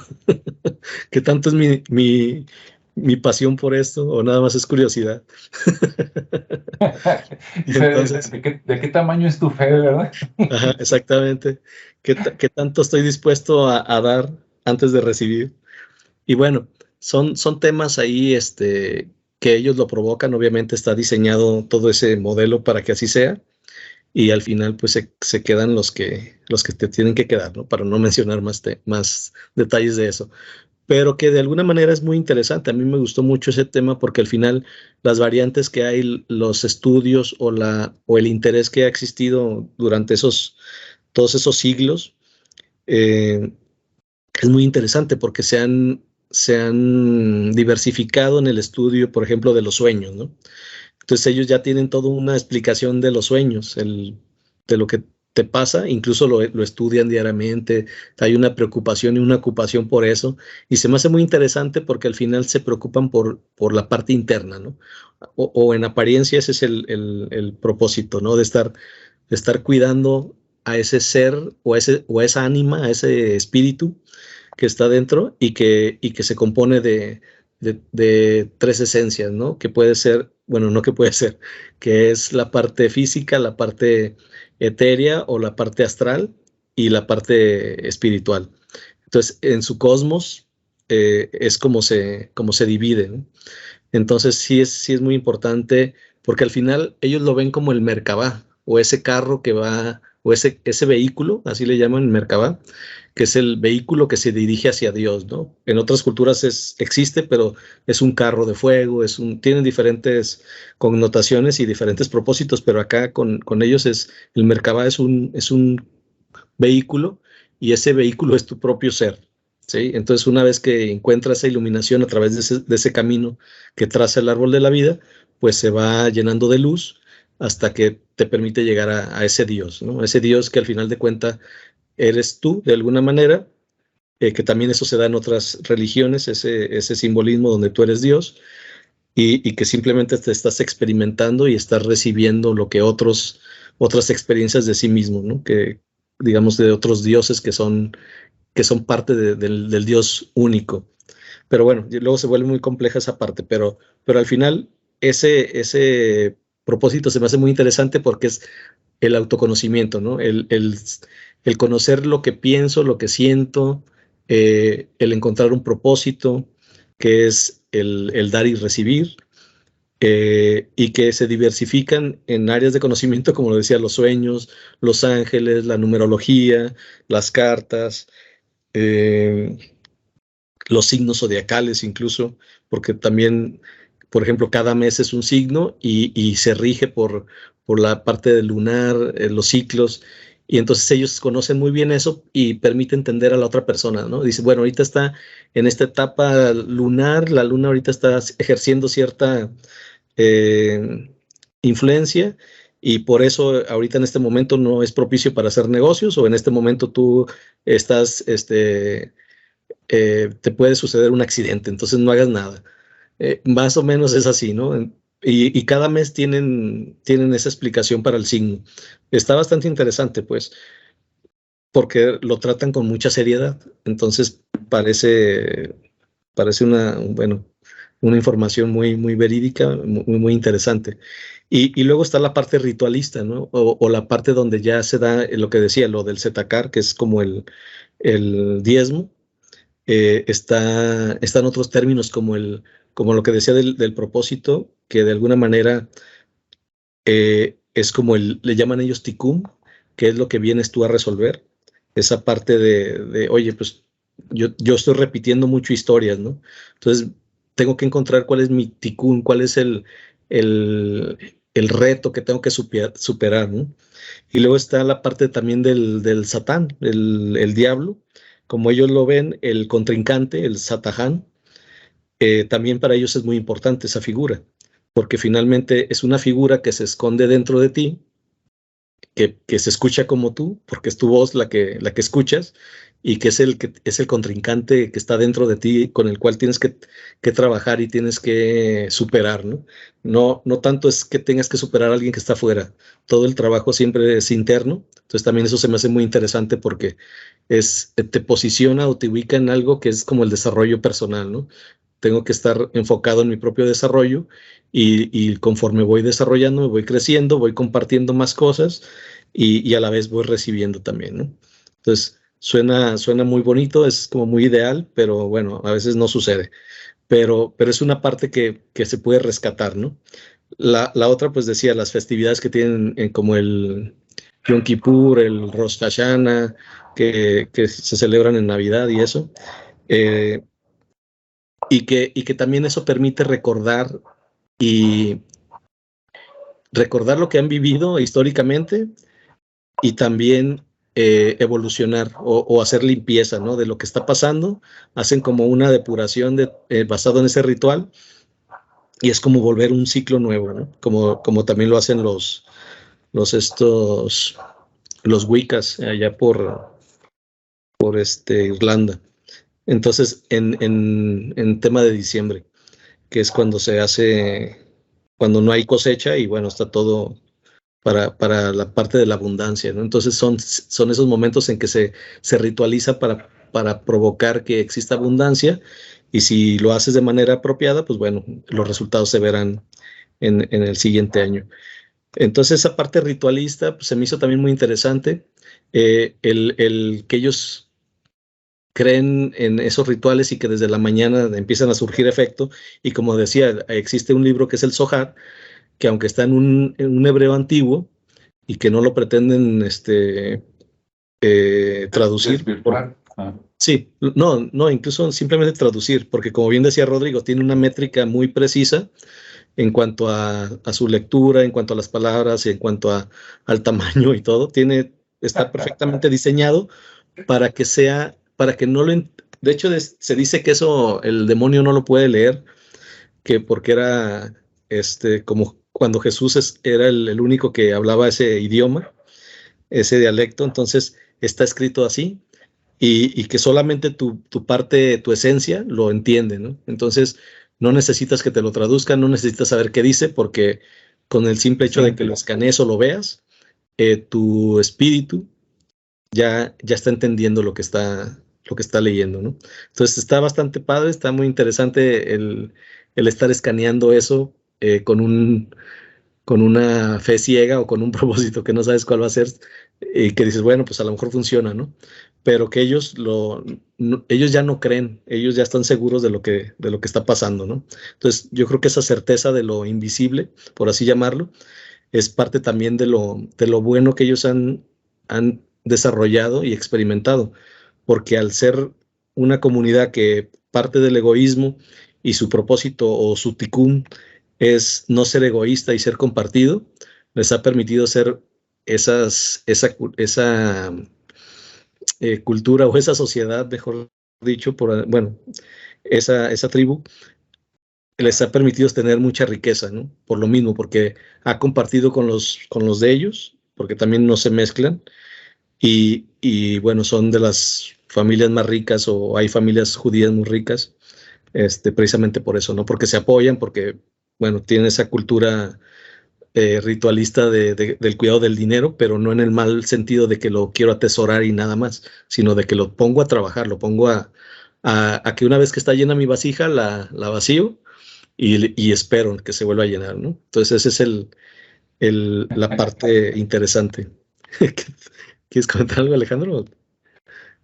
[SPEAKER 2] ¿Qué tanto es mi pasión por esto o nada más es curiosidad?
[SPEAKER 1] Dice,
[SPEAKER 2] Entonces,
[SPEAKER 1] de qué tamaño es tu fe, verdad?
[SPEAKER 2] ajá, exactamente. ¿Qué tanto estoy dispuesto a dar antes de recibir? Y bueno, son temas ahí que ellos lo provocan, obviamente está diseñado todo ese modelo para que así sea, y al final pues se quedan los que te tienen que quedar, ¿no? Para no mencionar más detalles de eso. Pero que de alguna manera es muy interesante. A mí me gustó mucho ese tema porque al final las variantes que hay, los estudios o el interés que ha existido durante todos esos siglos, eh, es muy interesante porque se han diversificado en el estudio, por ejemplo, de los sueños, ¿no? Entonces ellos ya tienen toda una explicación de los sueños, de lo que te pasa, incluso lo estudian diariamente, hay una preocupación y una ocupación por eso, y se me hace muy interesante porque al final se preocupan por la parte interna, ¿no? O en apariencia ese es el propósito, ¿no? De estar cuidando a ese ser o a esa ánima, a ese espíritu que está dentro y que se compone de tres esencias, ¿no? Que puede ser, bueno, no que puede ser, que es la parte física, la parte etérea o la parte astral y la parte espiritual. Entonces, en su cosmos es como se divide, ¿no? Entonces, sí es muy importante porque al final ellos lo ven como el Merkabah o ese carro que va, o ese vehículo, así le llaman Merkabah, que es el vehículo que se dirige hacia Dios, ¿no? En otras culturas existe, pero es un carro de fuego, tienen diferentes connotaciones y diferentes propósitos, pero acá con ellos el Merkabah es un vehículo y ese vehículo es tu propio ser, ¿sí? Entonces, una vez que encuentras esa iluminación a través de ese camino que traza el árbol de la vida, pues se va llenando de luz hasta que te permite llegar a ese Dios, ¿no? Ese Dios que al final de cuentas eres tú, de alguna manera, que también eso se da en otras religiones, ese simbolismo donde tú eres Dios, y que simplemente te estás experimentando y estás recibiendo lo que otras experiencias de sí mismo, ¿no? Que digamos de otros dioses que son parte del Dios único. Pero bueno, luego se vuelve muy compleja esa parte, pero al final ese propósito se me hace muy interesante porque es el autoconocimiento, ¿no? El conocer lo que pienso, lo que siento, el encontrar un propósito, que es el dar y recibir, y que se diversifican en áreas de conocimiento, como lo decía, los sueños, los ángeles, la numerología, las cartas, eh, los signos zodiacales incluso, porque también, por ejemplo, cada mes es un signo y se rige por la parte del lunar, los ciclos, y entonces ellos conocen muy bien eso y permite entender a la otra persona, ¿no? Dice, bueno, ahorita está en esta etapa lunar, la luna ahorita está ejerciendo cierta eh, influencia y por eso ahorita en este momento no es propicio para hacer negocios o en este momento tú estás, te puede suceder un accidente, entonces no hagas nada. Más o menos es así, ¿no? Y cada mes tienen esa explicación para el signo. Está bastante interesante, pues, porque lo tratan con mucha seriedad. Entonces parece una información muy verídica, muy interesante. Y luego está la parte ritualista, ¿no? O la parte donde ya se da lo que decía, lo del Zetakar, que es como el diezmo. Están otros términos como lo que decía del propósito, que de alguna manera es como le llaman ellos tikkun, que es lo que vienes tú a resolver. Esa parte oye, pues yo estoy repitiendo mucho historias, ¿no? Entonces, tengo que encontrar cuál es mi tikkun, cuál es el, el reto que tengo que superar, ¿no? Y luego está la parte también del Satán, el diablo, como ellos lo ven, el contrincante, el Satahán, también para ellos es muy importante esa figura, porque finalmente es una figura que se esconde dentro de ti, que se escucha como tú, porque es tu voz la que escuchas, y que es el contrincante que está dentro de ti, con el cual tienes que trabajar y tienes que superar, ¿no? No tanto es que tengas que superar a alguien que está afuera, todo el trabajo siempre es interno, entonces también eso se me hace muy interesante porque te posiciona o te ubica en algo que es como el desarrollo personal, ¿no? Tengo que estar enfocado en mi propio desarrollo y conforme voy desarrollando, voy creciendo, voy compartiendo más cosas y a la vez voy recibiendo también, ¿no? Entonces, suena muy bonito, es como muy ideal, pero bueno, a veces no sucede. Pero es una parte que se puede rescatar, ¿no? La otra, pues decía, las festividades que tienen como el Yom Kippur, el Rosh Hashanah, que se celebran en Navidad y eso, eh, y que también eso permite y recordar lo que han vivido históricamente y también evolucionar o hacer limpieza, ¿no? De lo que está pasando, hacen como una depuración basado en ese ritual y es como volver un ciclo nuevo, ¿no? Como también lo hacen los Wiccas allá por Irlanda. Entonces, en tema de diciembre, que es cuando se hace, cuando no hay cosecha y bueno, está todo para la parte de la abundancia, ¿no? Entonces son esos momentos en que se ritualiza para provocar que exista abundancia y si lo haces de manera apropiada, pues bueno, los resultados se verán en el siguiente año. Entonces esa parte ritualista pues, se me hizo también muy interesante, el que ellos creen en esos rituales y que desde la mañana empiezan a surgir efecto y como decía, existe un libro que es el Zohar, que aunque está en un hebreo antiguo y que no lo pretenden traducir. Sí, no, incluso simplemente traducir, porque como bien decía Rodrigo, tiene una métrica muy precisa en cuanto a su lectura, en cuanto a las palabras, en cuanto al tamaño y todo. Está perfectamente diseñado para que no lo... De hecho, se dice que eso el demonio no lo puede leer, que porque era como cuando Jesús era el único que hablaba ese idioma, ese dialecto, entonces está escrito así y que solamente tu parte, tu esencia lo entiende, ¿no? Entonces no necesitas que te lo traduzcan, no necesitas saber qué dice, porque con el simple hecho de que lo escanees o lo veas, tu espíritu ya está entendiendo lo que está leyendo, ¿no? Entonces está bastante padre, está muy interesante el estar escaneando eso con una fe ciega o con un propósito que no sabes cuál va a ser y que dices, bueno, pues a lo mejor funciona, ¿no? Pero que ellos ya no creen, ellos ya están seguros de lo que está pasando, ¿no? Entonces yo creo que esa certeza de lo invisible, por así llamarlo, es parte también de lo bueno que ellos han desarrollado y experimentado, porque al ser una comunidad que parte del egoísmo y su propósito o su tikkun es no ser egoísta y ser compartido, les ha permitido ser esa cultura o esa sociedad, mejor dicho, bueno, esa tribu, les ha permitido tener mucha riqueza, ¿no? Por lo mismo, porque ha compartido con los de ellos, porque también no se mezclan, y bueno, son de las familias más ricas o hay familias judías muy ricas, precisamente por eso, ¿no? Porque se apoyan, porque, bueno, tienen esa cultura ritualista del cuidado del dinero, pero no en el mal sentido de que lo quiero atesorar y nada más, sino de que lo pongo a trabajar, lo pongo a que una vez que está llena mi vasija, la vacío y espero que se vuelva a llenar, ¿no? Entonces esa es la parte interesante. ¿Quieres comentar algo, Alejandro?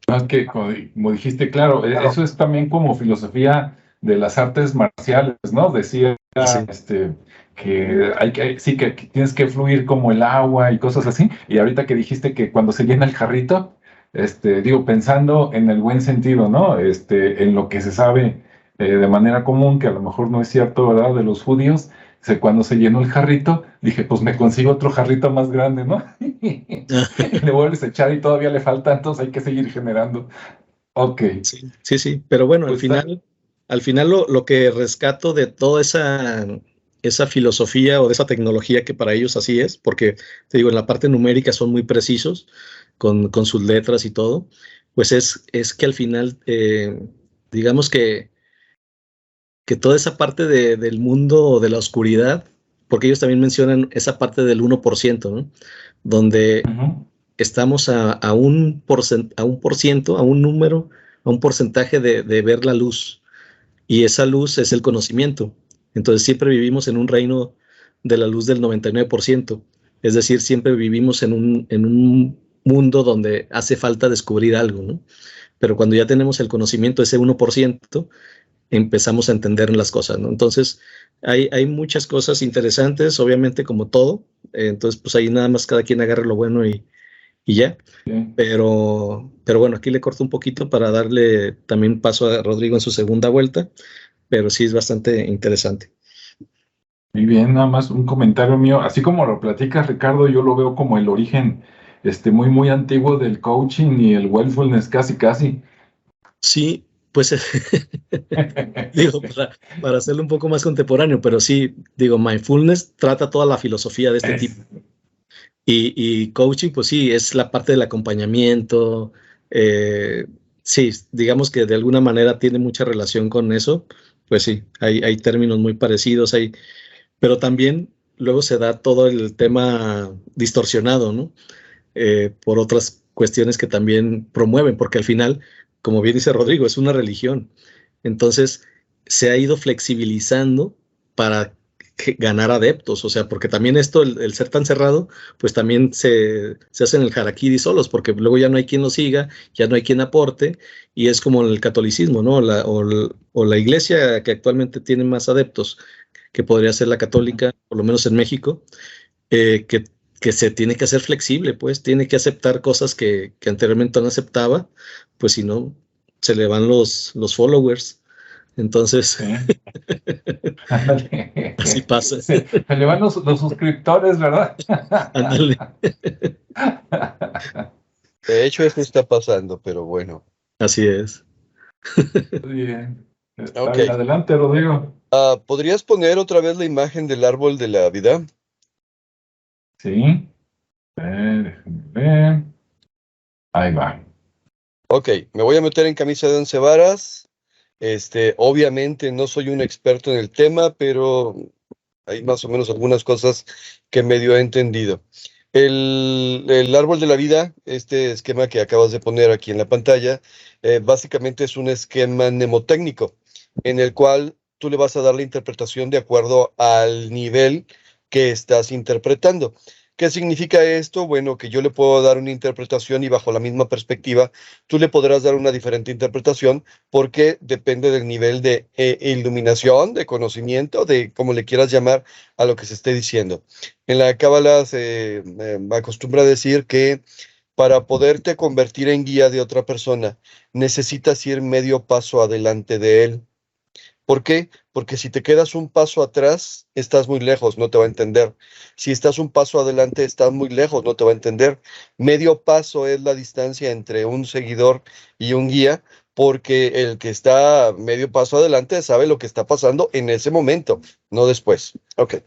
[SPEAKER 1] No, es que como dijiste, claro, eso es también como filosofía de las artes marciales, ¿no? Decía
[SPEAKER 2] Sí.
[SPEAKER 1] sí, que tienes que fluir como el agua y cosas así. Y ahorita que dijiste que cuando se llena el jarrito, digo, pensando en el buen sentido, ¿no? En lo que se sabe de manera común, que a lo mejor no es cierto, ¿verdad? De los judíos, cuando se llenó el jarrito, dije, pues me consigo otro jarrito más grande, ¿no? Y le vuelves a echar y todavía le falta, entonces hay que seguir generando. Ok.
[SPEAKER 2] Sí, pero bueno,
[SPEAKER 1] Pues
[SPEAKER 2] al final lo que rescato de toda esa filosofía o de esa tecnología que para ellos así es, porque te digo, en la parte numérica son muy precisos con sus letras y todo, pues es que al final, digamos que toda esa parte del mundo de la oscuridad, porque ellos también mencionan esa parte del 1%, ¿no? Donde estamos a un por ciento, a un número, a un porcentaje de ver la luz. Y esa luz es el conocimiento. Entonces siempre vivimos en un reino de la luz del 99%. Es decir, siempre vivimos en un mundo donde hace falta descubrir algo, ¿no? Pero cuando ya tenemos el conocimiento, ese 1%, empezamos a entender las cosas, ¿no? Entonces, hay muchas cosas interesantes, obviamente, como todo. Entonces, pues ahí nada más cada quien agarre lo bueno y ya.
[SPEAKER 1] Sí.
[SPEAKER 2] Pero bueno, aquí le corto un poquito para darle también paso a Rodrigo en su segunda vuelta, pero sí es bastante interesante.
[SPEAKER 1] Muy bien, nada más un comentario mío. Así como lo platicas, Ricardo, yo lo veo como el origen muy, muy antiguo del coaching y el mindfulness, casi, casi.
[SPEAKER 2] Sí, pues digo, para hacerlo un poco más contemporáneo, pero sí, digo, mindfulness trata toda la filosofía de este tipo.
[SPEAKER 1] Es-
[SPEAKER 2] Y coaching, pues sí, es la parte del acompañamiento. Sí, digamos que de alguna manera tiene mucha relación con eso. Pues sí, hay términos muy parecidos, pero también luego se da todo el tema distorsionado, ¿no? Por otras cuestiones que también promueven, porque al final, como bien dice Rodrigo, es una religión. Entonces, se ha ido flexibilizando para ganar adeptos, o sea, porque también esto, el ser tan cerrado, pues también se hacen el harakiri solos, porque luego ya no hay quien lo siga, ya no hay quien aporte, y es como el catolicismo, ¿no? O la iglesia que actualmente tiene más adeptos, que podría ser la católica, por lo menos en México, eh, que, que se tiene que hacer flexible, pues tiene que aceptar cosas que anteriormente no aceptaba, pues si no, se le van los followers. Entonces,
[SPEAKER 1] sí. Ándale.
[SPEAKER 2] así pasa.
[SPEAKER 1] Se le van los suscriptores, ¿verdad?
[SPEAKER 2] Ándale,
[SPEAKER 3] De hecho, eso está pasando, pero bueno.
[SPEAKER 2] así es.
[SPEAKER 1] Muy bien. Está
[SPEAKER 3] Ok.
[SPEAKER 1] bien, adelante, Rodrigo.
[SPEAKER 3] ¿Podrías poner otra vez la imagen del árbol de la vida?
[SPEAKER 1] Sí. Déjenme ver. Ahí va.
[SPEAKER 3] Ok, me voy a meter en camisa de once varas. Obviamente no soy un experto en el tema, pero hay más o menos algunas cosas que medio he entendido. El árbol de la vida, este esquema que acabas de poner aquí en la pantalla, básicamente es un esquema mnemotécnico en el cual tú le vas a dar la interpretación de acuerdo al nivel que estás interpretando. ¿Qué significa esto? Bueno, que yo le puedo dar una interpretación y bajo la misma perspectiva, tú le podrás dar una diferente interpretación porque depende del nivel de iluminación, de conocimiento, de como le quieras llamar a lo que se esté diciendo. En la Cábala se acostumbra a decir que para poderte convertir en guía de otra persona, necesitas ir medio paso adelante de él. ¿Por qué? Porque si te quedas un paso atrás, estás muy lejos, no te va a entender. Si estás un paso adelante, estás muy lejos, no te va a entender. Medio paso es la distancia entre un seguidor y un guía, porque el que está medio paso adelante sabe lo que está pasando en ese momento, no después. Ok.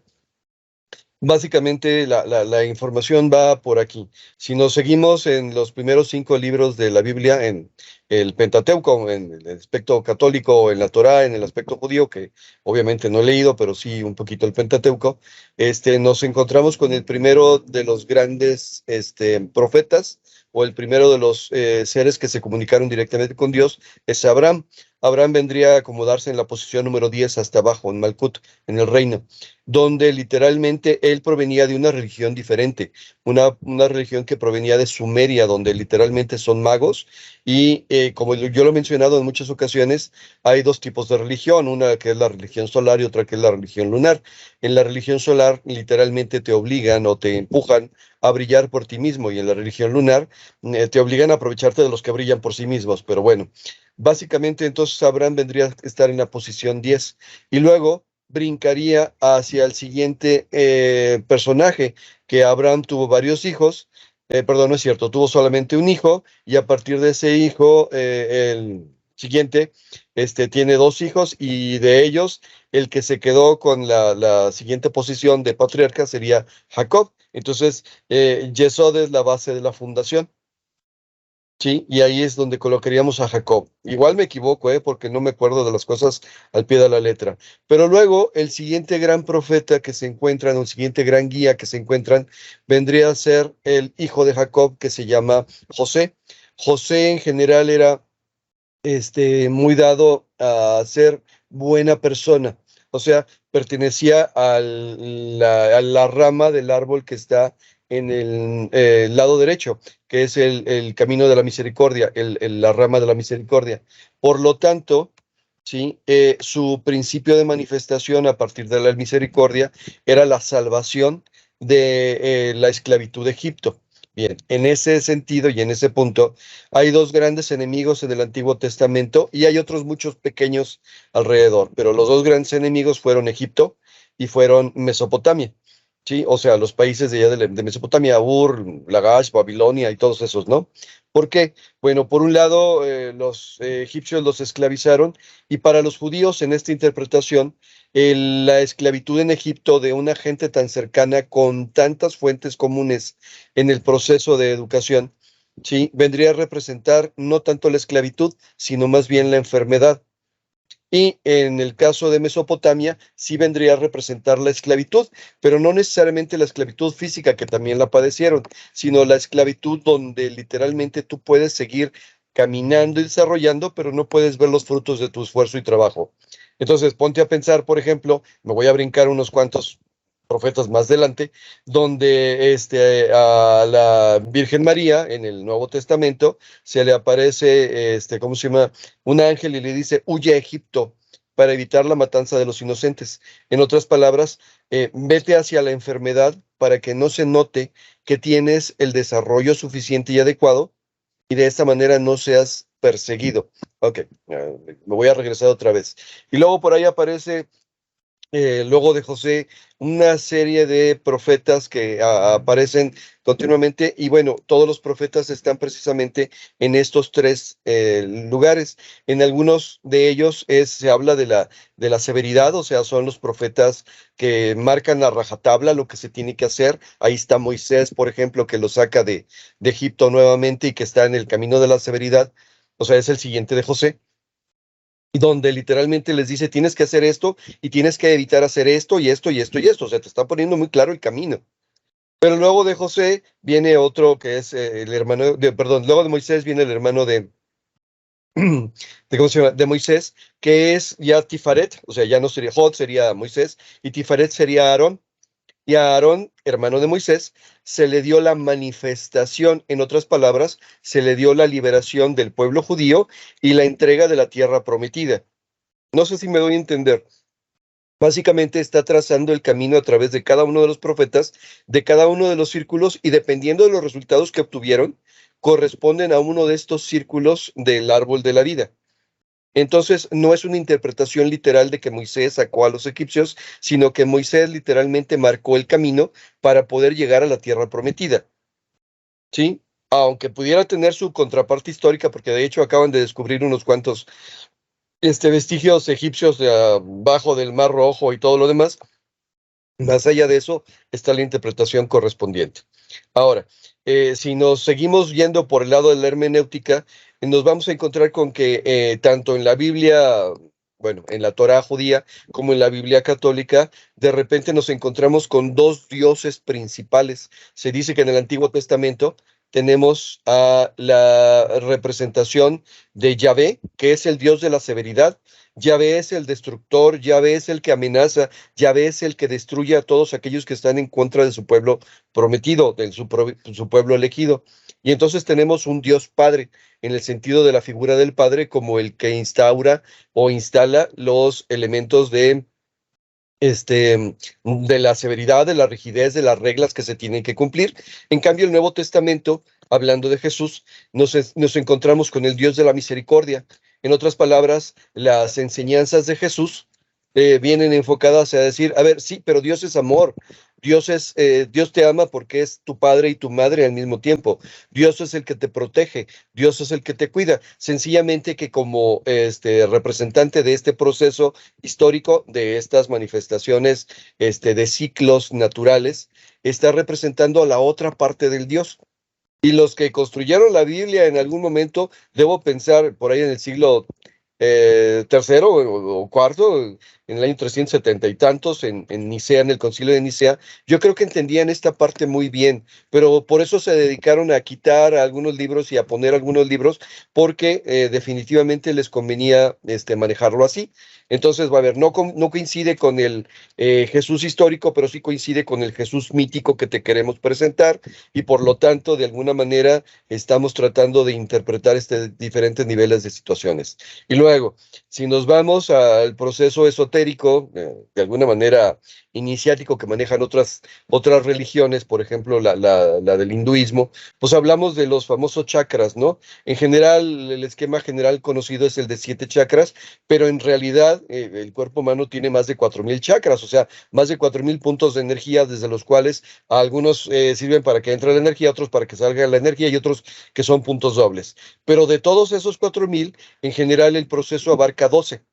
[SPEAKER 3] Básicamente la información va por aquí. Si nos seguimos en los primeros 5 libros de la Biblia, en el Pentateuco, en el aspecto católico, en la Torá, en el aspecto judío, que obviamente no he leído, pero sí un poquito el Pentateuco, nos encontramos con el primero de los grandes profetas, o el primero de los seres que se comunicaron directamente con Dios, es Abraham. Abraham vendría a acomodarse en la posición número 10 hasta abajo, en Malkut, en el reino, donde literalmente él provenía de una religión diferente, una religión que provenía de Sumeria, donde literalmente son magos, y como yo lo he mencionado en muchas ocasiones, hay dos tipos de religión, una que es la religión solar y otra que es la religión lunar. En la religión solar literalmente te obligan o te empujan a brillar por ti mismo, y en la religión lunar te obligan a aprovecharte de los que brillan por sí mismos, pero bueno. Básicamente, entonces Abraham vendría a estar en la posición 10 y luego brincaría hacia el siguiente personaje, que Abraham tuvo varios hijos, perdón, no es cierto, tuvo solamente un hijo y a partir de ese hijo, el siguiente, tiene 2 hijos y de ellos el que se quedó con la siguiente posición de patriarca sería Jacob. Entonces, Yesod es la base de la fundación. Sí, y ahí es donde colocaríamos a Jacob. Igual me equivoco, porque no me acuerdo de las cosas al pie de la letra. Pero luego el siguiente gran profeta que se encuentran, o el siguiente gran guía que se encuentran, vendría a ser el hijo de Jacob que se llama José. José en general era muy dado a ser buena persona. O sea, pertenecía a la rama del árbol que está en el lado derecho, que es el camino de la misericordia, la rama de la misericordia. Por lo tanto, ¿sí? Su principio de manifestación a partir de la misericordia era la salvación de la esclavitud de Egipto. Bien, en ese sentido y en ese punto, hay dos grandes enemigos en el Antiguo Testamento y hay otros muchos pequeños alrededor, pero los dos grandes enemigos fueron Egipto y fueron Mesopotamia. Sí, o sea, los países de allá de Mesopotamia, Ur, Lagash, Babilonia y todos esos, ¿no? ¿Por qué? Bueno, por un lado, los egipcios los esclavizaron y para los judíos en esta interpretación, la esclavitud en Egipto de una gente tan cercana con tantas fuentes comunes en el proceso de educación, ¿sí? Vendría a representar no tanto la esclavitud, sino más bien la enfermedad. Y en el caso de Mesopotamia, sí vendría a representar la esclavitud, pero no necesariamente la esclavitud física, que también la padecieron, sino la esclavitud donde literalmente tú puedes seguir caminando y desarrollando, pero no puedes ver los frutos de tu esfuerzo y trabajo. Entonces, ponte a pensar, por ejemplo, me voy a brincar unos cuantos profetas más adelante, donde a la Virgen María en el Nuevo Testamento se le aparece, ¿cómo se llama? Un ángel y le dice, huye a Egipto para evitar la matanza de los inocentes. En otras palabras, vete hacia la enfermedad para que no se note que tienes el desarrollo suficiente y adecuado y de esta manera no seas perseguido. Ok, me voy a regresar otra vez. Y luego por ahí aparece luego de José, una serie de profetas que aparecen continuamente y bueno, todos los profetas están precisamente en estos tres lugares. En algunos de ellos se habla de la severidad, o sea, son los profetas que marcan a rajatabla lo que se tiene que hacer. Ahí está Moisés, por ejemplo, que lo saca de Egipto nuevamente y que está en el camino de la severidad, o sea, es el siguiente de José y donde literalmente les dice, tienes que hacer esto y tienes que evitar hacer esto y esto y esto y esto. O sea, te está poniendo muy claro el camino. Pero luego de José viene otro que es el hermano, perdón, luego de Moisés viene el hermano ¿cómo se llama? De Moisés, que es ya Tifaret, o sea, ya no sería Jod, sería Moisés, y Tifaret sería Aarón. Y a Aarón, hermano de Moisés, se le dio la manifestación, en otras palabras, se le dio la liberación del pueblo judío y la entrega de la tierra prometida. No sé si me doy a entender. Básicamente está trazando el camino a través de cada uno de los profetas, de cada uno de los círculos, y dependiendo de los resultados que obtuvieron, corresponden a uno de estos círculos del árbol de la vida. Entonces, no es una interpretación literal de que Moisés sacó a los egipcios, sino que Moisés literalmente marcó el camino para poder llegar a la tierra prometida. ¿Sí? Aunque pudiera tener su contraparte histórica, porque de hecho acaban de descubrir unos cuantos vestigios egipcios de abajo del Mar Rojo y todo lo demás. Más allá de eso está la interpretación correspondiente. Ahora, si nos seguimos yendo por el lado de la hermenéutica, nos vamos a encontrar con que tanto en la Biblia, bueno, en la Torá judía, como en la Biblia católica, de repente nos encontramos con dos dioses principales. Se dice que en el Antiguo Testamento tenemos a la representación de Yahvé, que es el dios de la severidad. Yahvé es el destructor, Yahvé es el que amenaza, Yahvé es el que destruye a todos aquellos que están en contra de su pueblo prometido, de su pueblo elegido. Y entonces tenemos un Dios Padre, en el sentido de la figura del Padre como el que instaura o instala los elementos de la severidad, de la rigidez, de las reglas que se tienen que cumplir. En cambio, el Nuevo Testamento, hablando de Jesús, nos encontramos con el Dios de la misericordia. En otras palabras, las enseñanzas de Jesús vienen enfocadas a decir, a ver, sí, pero Dios es amor. Dios te ama porque es tu padre y tu madre al mismo tiempo. Dios es el que te protege, Dios es el que te cuida. Sencillamente que como representante de este proceso histórico, de estas manifestaciones de ciclos naturales, está representando a la otra parte del Dios. Y los que construyeron la Biblia en algún momento, debo pensar por ahí en el siglo tercero o cuarto, en el año 370 y tantos, en Nicea, en el concilio de Nicea, yo creo que entendían esta parte muy bien, pero por eso se dedicaron a quitar algunos libros y a poner algunos libros, porque definitivamente les convenía manejarlo así. Entonces, va a ver, no coincide con el Jesús histórico, pero sí coincide con el Jesús mítico que te queremos presentar y por lo tanto, de alguna manera, estamos tratando de interpretar diferentes niveles de situaciones. Y luego, si nos vamos al proceso esotérico, de alguna manera iniciático que manejan otras religiones, por ejemplo, la del hinduismo, pues hablamos de los famosos chakras, ¿no? En general, el esquema general conocido es el de 7 chakras, pero en realidad el cuerpo humano tiene más de 4.000 chakras, o sea, más de 4.000 puntos de energía, desde los cuales algunos sirven para que entre la energía, otros para que salga la energía y otros que son puntos dobles. Pero de todos esos 4.000, en general el proceso abarca 12.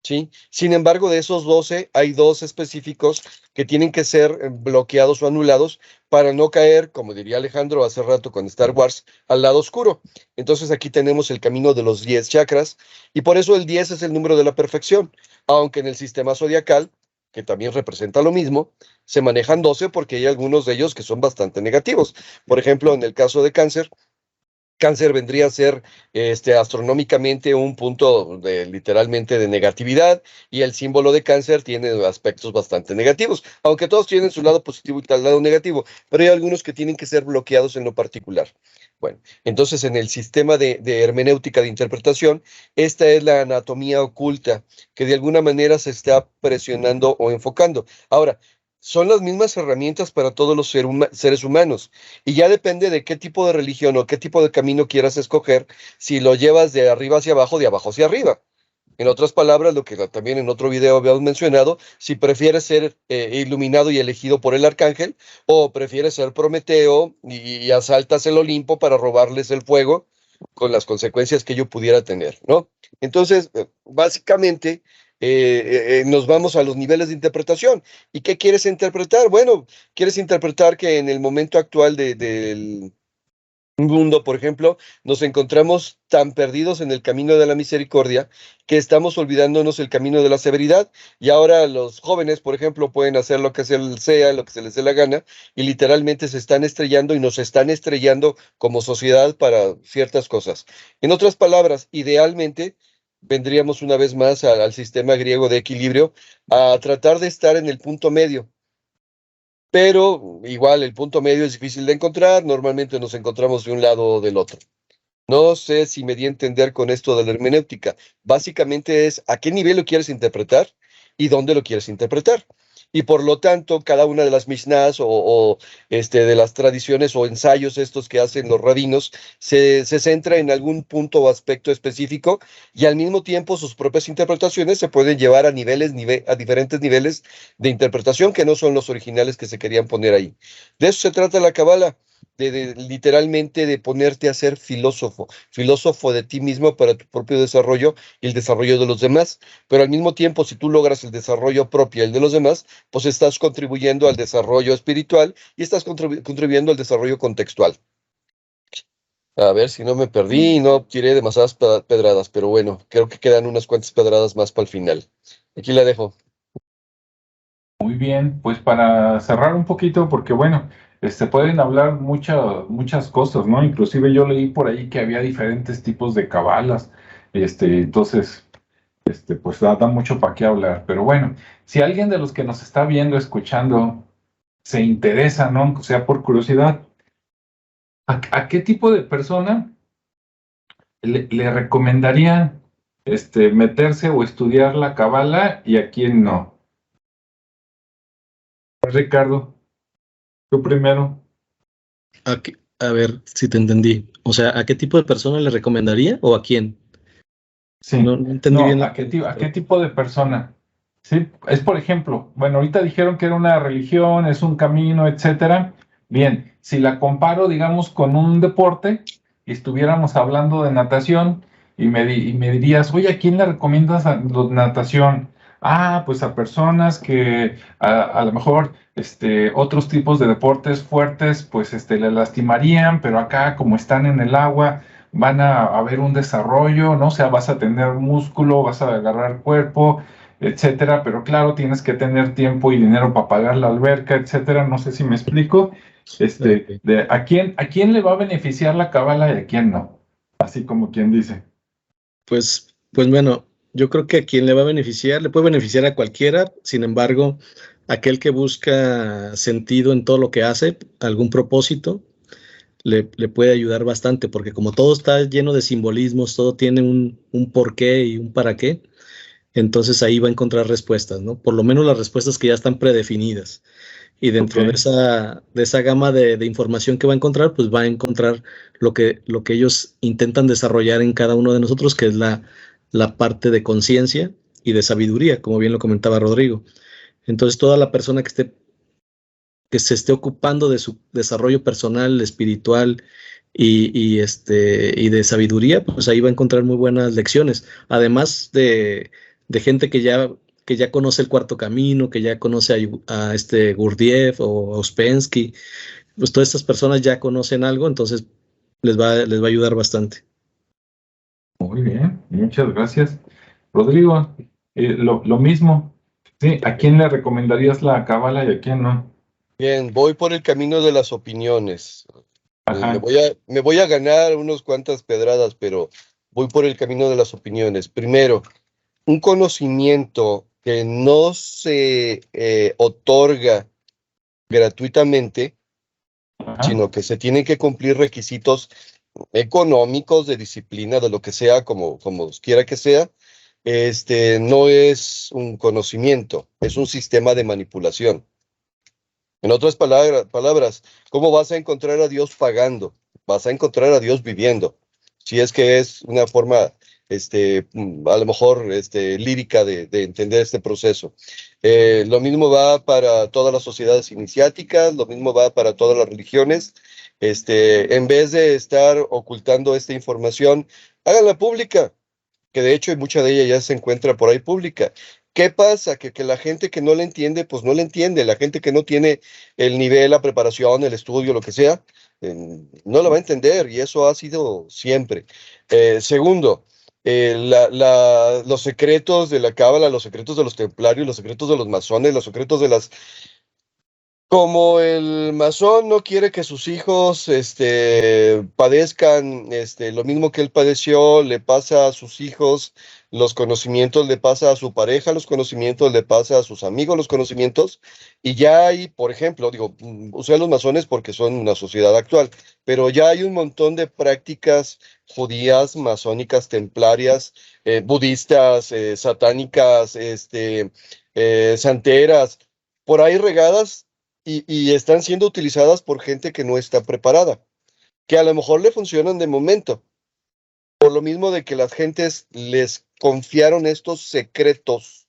[SPEAKER 3] ¿Sí? Sin embargo, de esos 12, hay 2 específicos que tienen que ser bloqueados o anulados para no caer, como diría Alejandro hace rato con Star Wars, al lado oscuro. Entonces aquí tenemos el camino de los 10 chakras y por eso el 10 es el número de la perfección, aunque en el sistema zodiacal, que también representa lo mismo, se manejan 12 porque hay algunos de ellos que son bastante negativos. Por ejemplo, en el caso de Cáncer, Cáncer vendría a ser astronómicamente un punto literalmente de negatividad y el símbolo de Cáncer tiene aspectos bastante negativos, aunque todos tienen su lado positivo y tal lado negativo, pero hay algunos que tienen que ser bloqueados en lo particular. Bueno, entonces en el sistema de hermenéutica de interpretación, esta es la anatomía oculta que de alguna manera se está presionando o enfocando. Ahora, son las mismas herramientas para todos los seres humanos. Y ya depende de qué tipo de religión o qué tipo de camino quieras escoger, si lo llevas de arriba hacia abajo, de abajo hacia arriba. En otras palabras, lo que también en otro video habíamos mencionado, si prefieres ser iluminado y elegido por el arcángel, o prefieres ser Prometeo y asaltas el Olimpo para robarles el fuego, con las consecuencias que ello pudiera tener, ¿no? Entonces, básicamente, nos vamos a los niveles de interpretación. ¿Y qué quieres interpretar? Bueno, quieres interpretar que en el momento actual del mundo, por ejemplo, nos encontramos tan perdidos en el camino de la misericordia que estamos olvidándonos el camino de la severidad y ahora los jóvenes, por ejemplo, pueden hacer lo que sea, lo que se les dé la gana y literalmente se están estrellando y nos están estrellando como sociedad para ciertas cosas. En otras palabras, idealmente vendríamos una vez más al sistema griego de equilibrio a tratar de estar en el punto medio. Pero igual el punto medio es difícil de encontrar, normalmente nos encontramos de un lado o del otro. No sé si me di a entender con esto de la hermenéutica. Básicamente es a qué nivel lo quieres interpretar y dónde lo quieres interpretar. Y por lo tanto, cada una de las mishnás de las tradiciones o ensayos estos que hacen los rabinos se centra en algún punto o aspecto específico y al mismo tiempo sus propias interpretaciones se pueden llevar a diferentes niveles de interpretación que no son los originales que se querían poner ahí. De eso se trata la Cábala. Literalmente de ponerte a ser filósofo de ti mismo para tu propio desarrollo y el desarrollo de los demás, pero al mismo tiempo, si tú logras el desarrollo propio y el de los demás, pues estás contribuyendo al desarrollo espiritual y estás contribuyendo al desarrollo contextual. A ver si no me perdí y no tiré demasiadas pedradas, pero bueno, creo que quedan unas cuantas pedradas más para el final. Aquí la dejo.
[SPEAKER 1] Muy bien, pues para cerrar un poquito, porque bueno, pueden hablar muchas cosas, ¿no? Inclusive yo leí por ahí que había diferentes tipos de cabalas, entonces, pues da mucho para qué hablar. Pero bueno, si alguien de los que nos está viendo, escuchando, se interesa, ¿no? O sea, por curiosidad, ¿a qué tipo de persona le recomendarían, meterse o estudiar la cabala y a quién no? Ricardo, tú primero.
[SPEAKER 2] A ver si te entendí. O sea, ¿a qué tipo de persona le recomendaría o a quién?
[SPEAKER 1] Sí,
[SPEAKER 2] No entendí bien.
[SPEAKER 1] ¿a qué tipo de persona? Sí, es por ejemplo, bueno, ahorita dijeron que era una religión, es un camino, etcétera. Bien, si la comparo, digamos, con un deporte y estuviéramos hablando de natación y me dirías, oye, ¿a quién le recomiendas natación? Ah, pues a personas que a lo mejor otros tipos de deportes fuertes, pues le lastimarían, pero acá como están en el agua van a haber un desarrollo, ¿no? O sea, vas a tener músculo, vas a agarrar cuerpo, etcétera, pero claro, tienes que tener tiempo y dinero para pagar la alberca, etcétera. No sé si me explico.
[SPEAKER 2] Ok.
[SPEAKER 1] ¿A quién le va a beneficiar la cábala y a quién no? Así como quien dice.
[SPEAKER 2] Pues bueno, Yo creo que a quien le va a beneficiar, le puede beneficiar a cualquiera. Sin embargo, aquel que busca sentido en todo lo que hace, algún propósito, le puede ayudar bastante, porque como todo está lleno de simbolismos, todo tiene un porqué y un para qué, entonces ahí va a encontrar respuestas, ¿no? Por lo menos las respuestas que ya están predefinidas. Y
[SPEAKER 1] Ok,
[SPEAKER 2] dentro de esa gama de información que va a encontrar, pues va a encontrar lo que ellos intentan desarrollar en cada uno de nosotros, que es la parte de conciencia y de sabiduría, como bien lo comentaba Rodrigo. Entonces, toda la persona que se esté ocupando de su desarrollo personal, espiritual y de sabiduría, pues ahí va a encontrar muy buenas lecciones. Además de gente que ya conoce el cuarto camino, que ya conoce a este Gurdjieff o a Ouspensky, pues todas estas personas ya conocen algo, entonces les va a ayudar bastante.
[SPEAKER 1] muy bien, muchas gracias. Rodrigo, lo mismo. Sí, ¿a quién le recomendarías la cábala y a quién no?
[SPEAKER 3] Bien, voy por el camino de las opiniones.
[SPEAKER 1] Ajá,
[SPEAKER 3] Me voy a ganar unos cuantas pedradas, pero voy por el camino de las opiniones. Primero, un conocimiento que no se otorga gratuitamente,
[SPEAKER 1] ajá.
[SPEAKER 3] sino que se tienen que cumplir requisitos económicos, de disciplina, de lo que sea, como quiera que sea. No es un conocimiento, es un sistema de manipulación. En otras palabras, ¿cómo vas a encontrar a Dios pagando? Vas a encontrar a Dios viviendo. Si es que es una forma, a lo mejor, lírica de entender este proceso. Lo mismo va para todas las sociedades iniciáticas, lo mismo va para todas las religiones. En vez de estar ocultando esta información, háganla pública, que de hecho mucha de ella ya se encuentra por ahí pública. ¿Qué pasa? Que la gente que no la entiende, pues no la entiende. La gente que no tiene el nivel, la preparación, el estudio, lo que sea, eh, no la va a entender y eso ha sido siempre. Segundo, los secretos de la cábala, los secretos de los templarios, los secretos de los masones, los secretos de las como el masón no quiere que sus hijos padezcan lo mismo que él padeció, le pasa a sus hijos los conocimientos, le pasa a su pareja los conocimientos, le pasa a sus amigos los conocimientos, y ya hay, por ejemplo, digo, usé a los masones porque son una sociedad actual, pero ya hay un montón de prácticas judías, masónicas, templarias, budistas, satánicas, santeras, por ahí regadas y están siendo utilizadas por gente que no está preparada, que a lo mejor le funcionan de momento, por lo mismo de que las gentes les confiaron estos secretos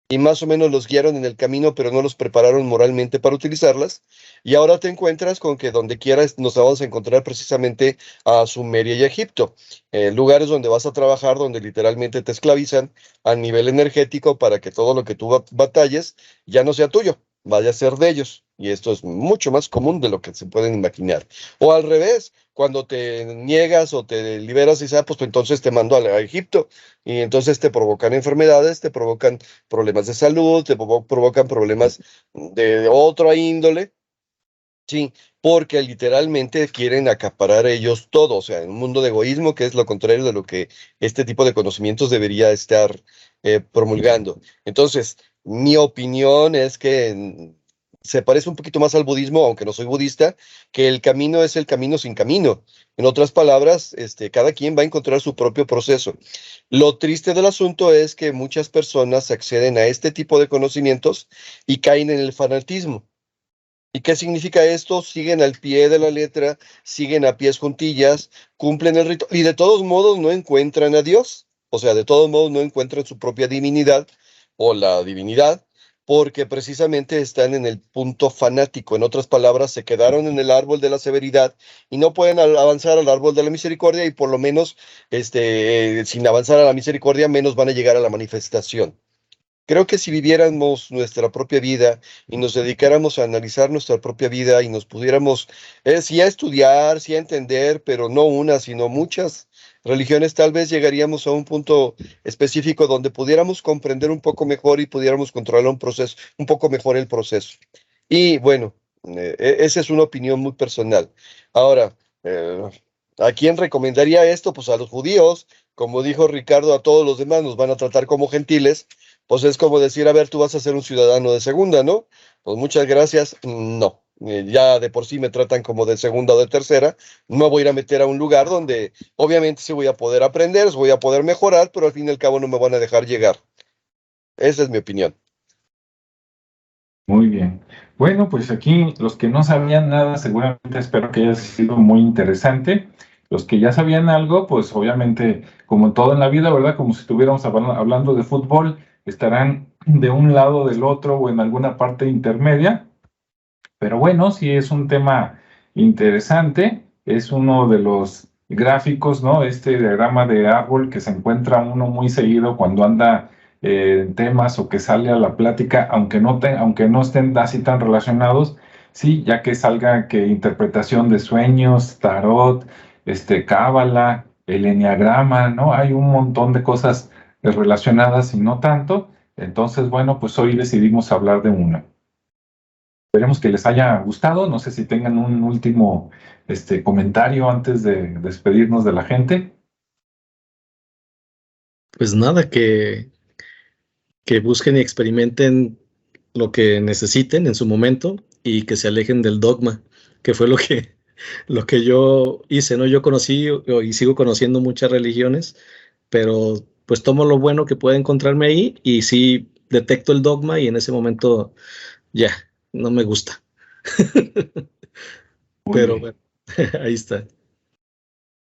[SPEAKER 3] y más o menos los guiaron en el camino, pero no los prepararon moralmente para utilizarlas. Y ahora te encuentras con que donde quieras nos vamos a encontrar precisamente a Sumeria y Egipto, lugares donde vas a trabajar, donde literalmente te esclavizan a nivel energético para que todo lo que tú batalles ya no sea tuyo, vaya a ser de ellos. Y esto es mucho más común de lo que se pueden imaginar. O al revés, cuando te niegas o te liberas y dices, pues entonces te mando a Egipto. Y entonces te provocan enfermedades, te provocan problemas de salud, te provocan problemas de otra índole, sí, porque literalmente quieren acaparar ellos todo, o sea, en un mundo de egoísmo, que es lo contrario de lo que este tipo de conocimientos debería estar promulgando. Entonces, mi opinión es que se parece un poquito más al budismo, aunque no soy budista, que el camino es el camino sin camino. En otras palabras, cada quien va a encontrar su propio proceso. Lo triste del asunto es que muchas personas acceden a este tipo de conocimientos y caen en el fanatismo. ¿Y qué significa esto? Siguen al pie de la letra, siguen a pies juntillas, cumplen el rito y de todos modos no encuentran a Dios. O sea, de todos modos no encuentran su propia divinidad o la divinidad, porque precisamente están en el punto fanático. En otras palabras, se quedaron en el árbol de la severidad y no pueden avanzar al árbol de la misericordia y por lo menos, sin avanzar a la misericordia, menos van a llegar a la manifestación. Creo que si viviéramos nuestra propia vida y nos dedicáramos a analizar nuestra propia vida y nos pudiéramos, sí a estudiar, sí a entender, pero no una, sino muchas religiones, tal vez llegaríamos a un punto específico donde pudiéramos comprender un poco mejor y pudiéramos controlar un proceso, un poco mejor el proceso. Y bueno, esa es una opinión muy personal. Ahora, ¿a quién recomendaría esto? Pues a los judíos, como dijo Ricardo, a todos los demás nos van a tratar como gentiles, pues es como decir, a ver, tú vas a ser un ciudadano de segunda, ¿no? Pues muchas gracias, no. Ya de por sí me tratan como de segunda o de tercera, no voy a ir a meter a un lugar donde obviamente sí voy a poder aprender, voy a poder mejorar, pero al fin y al cabo no me van a dejar llegar. Esa es mi opinión.
[SPEAKER 1] Muy bien. Bueno, pues aquí los que no sabían nada, seguramente espero que haya sido muy interesante. Los que ya sabían algo, pues obviamente, como en todo en la vida, ¿verdad? Como si estuviéramos hablando de fútbol, estarán de un lado, del otro o en alguna parte intermedia. Pero bueno, sí es un tema interesante, es uno de los gráficos, ¿no? Este diagrama de árbol que se encuentra uno muy seguido cuando anda en temas o que sale a la plática, aunque no estén así tan relacionados, sí, ya que salga que interpretación de sueños, tarot, cábala, el eneagrama, ¿no? Hay un montón de cosas relacionadas y no tanto. Entonces, bueno, pues hoy decidimos hablar de una. Esperemos que les haya gustado. No sé si tengan un último comentario antes de despedirnos de la gente.
[SPEAKER 2] Pues nada, que busquen y experimenten lo que necesiten en su momento y que se alejen del dogma, que fue lo que yo hice, ¿no? Yo conocí y sigo conociendo muchas religiones, pero pues tomo lo bueno que pueda encontrarme ahí y sí detecto el dogma y en ese momento ya, no me gusta.
[SPEAKER 1] Muy
[SPEAKER 2] Pero
[SPEAKER 1] bien.
[SPEAKER 2] bueno, ahí está.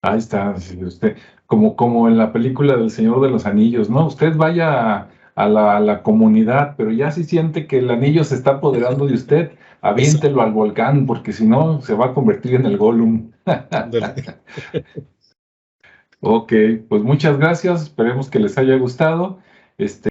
[SPEAKER 1] Ahí está. Sí, usted, como en la película del Señor de los Anillos, ¿no? Usted vaya a la comunidad, pero ya si siente que el anillo se está apoderando de usted,
[SPEAKER 2] Exacto.
[SPEAKER 1] aviéntelo al volcán, porque si no, se va a convertir en el Gollum.
[SPEAKER 2] Ándale.
[SPEAKER 1] Ok, pues muchas gracias. Esperemos que les haya gustado.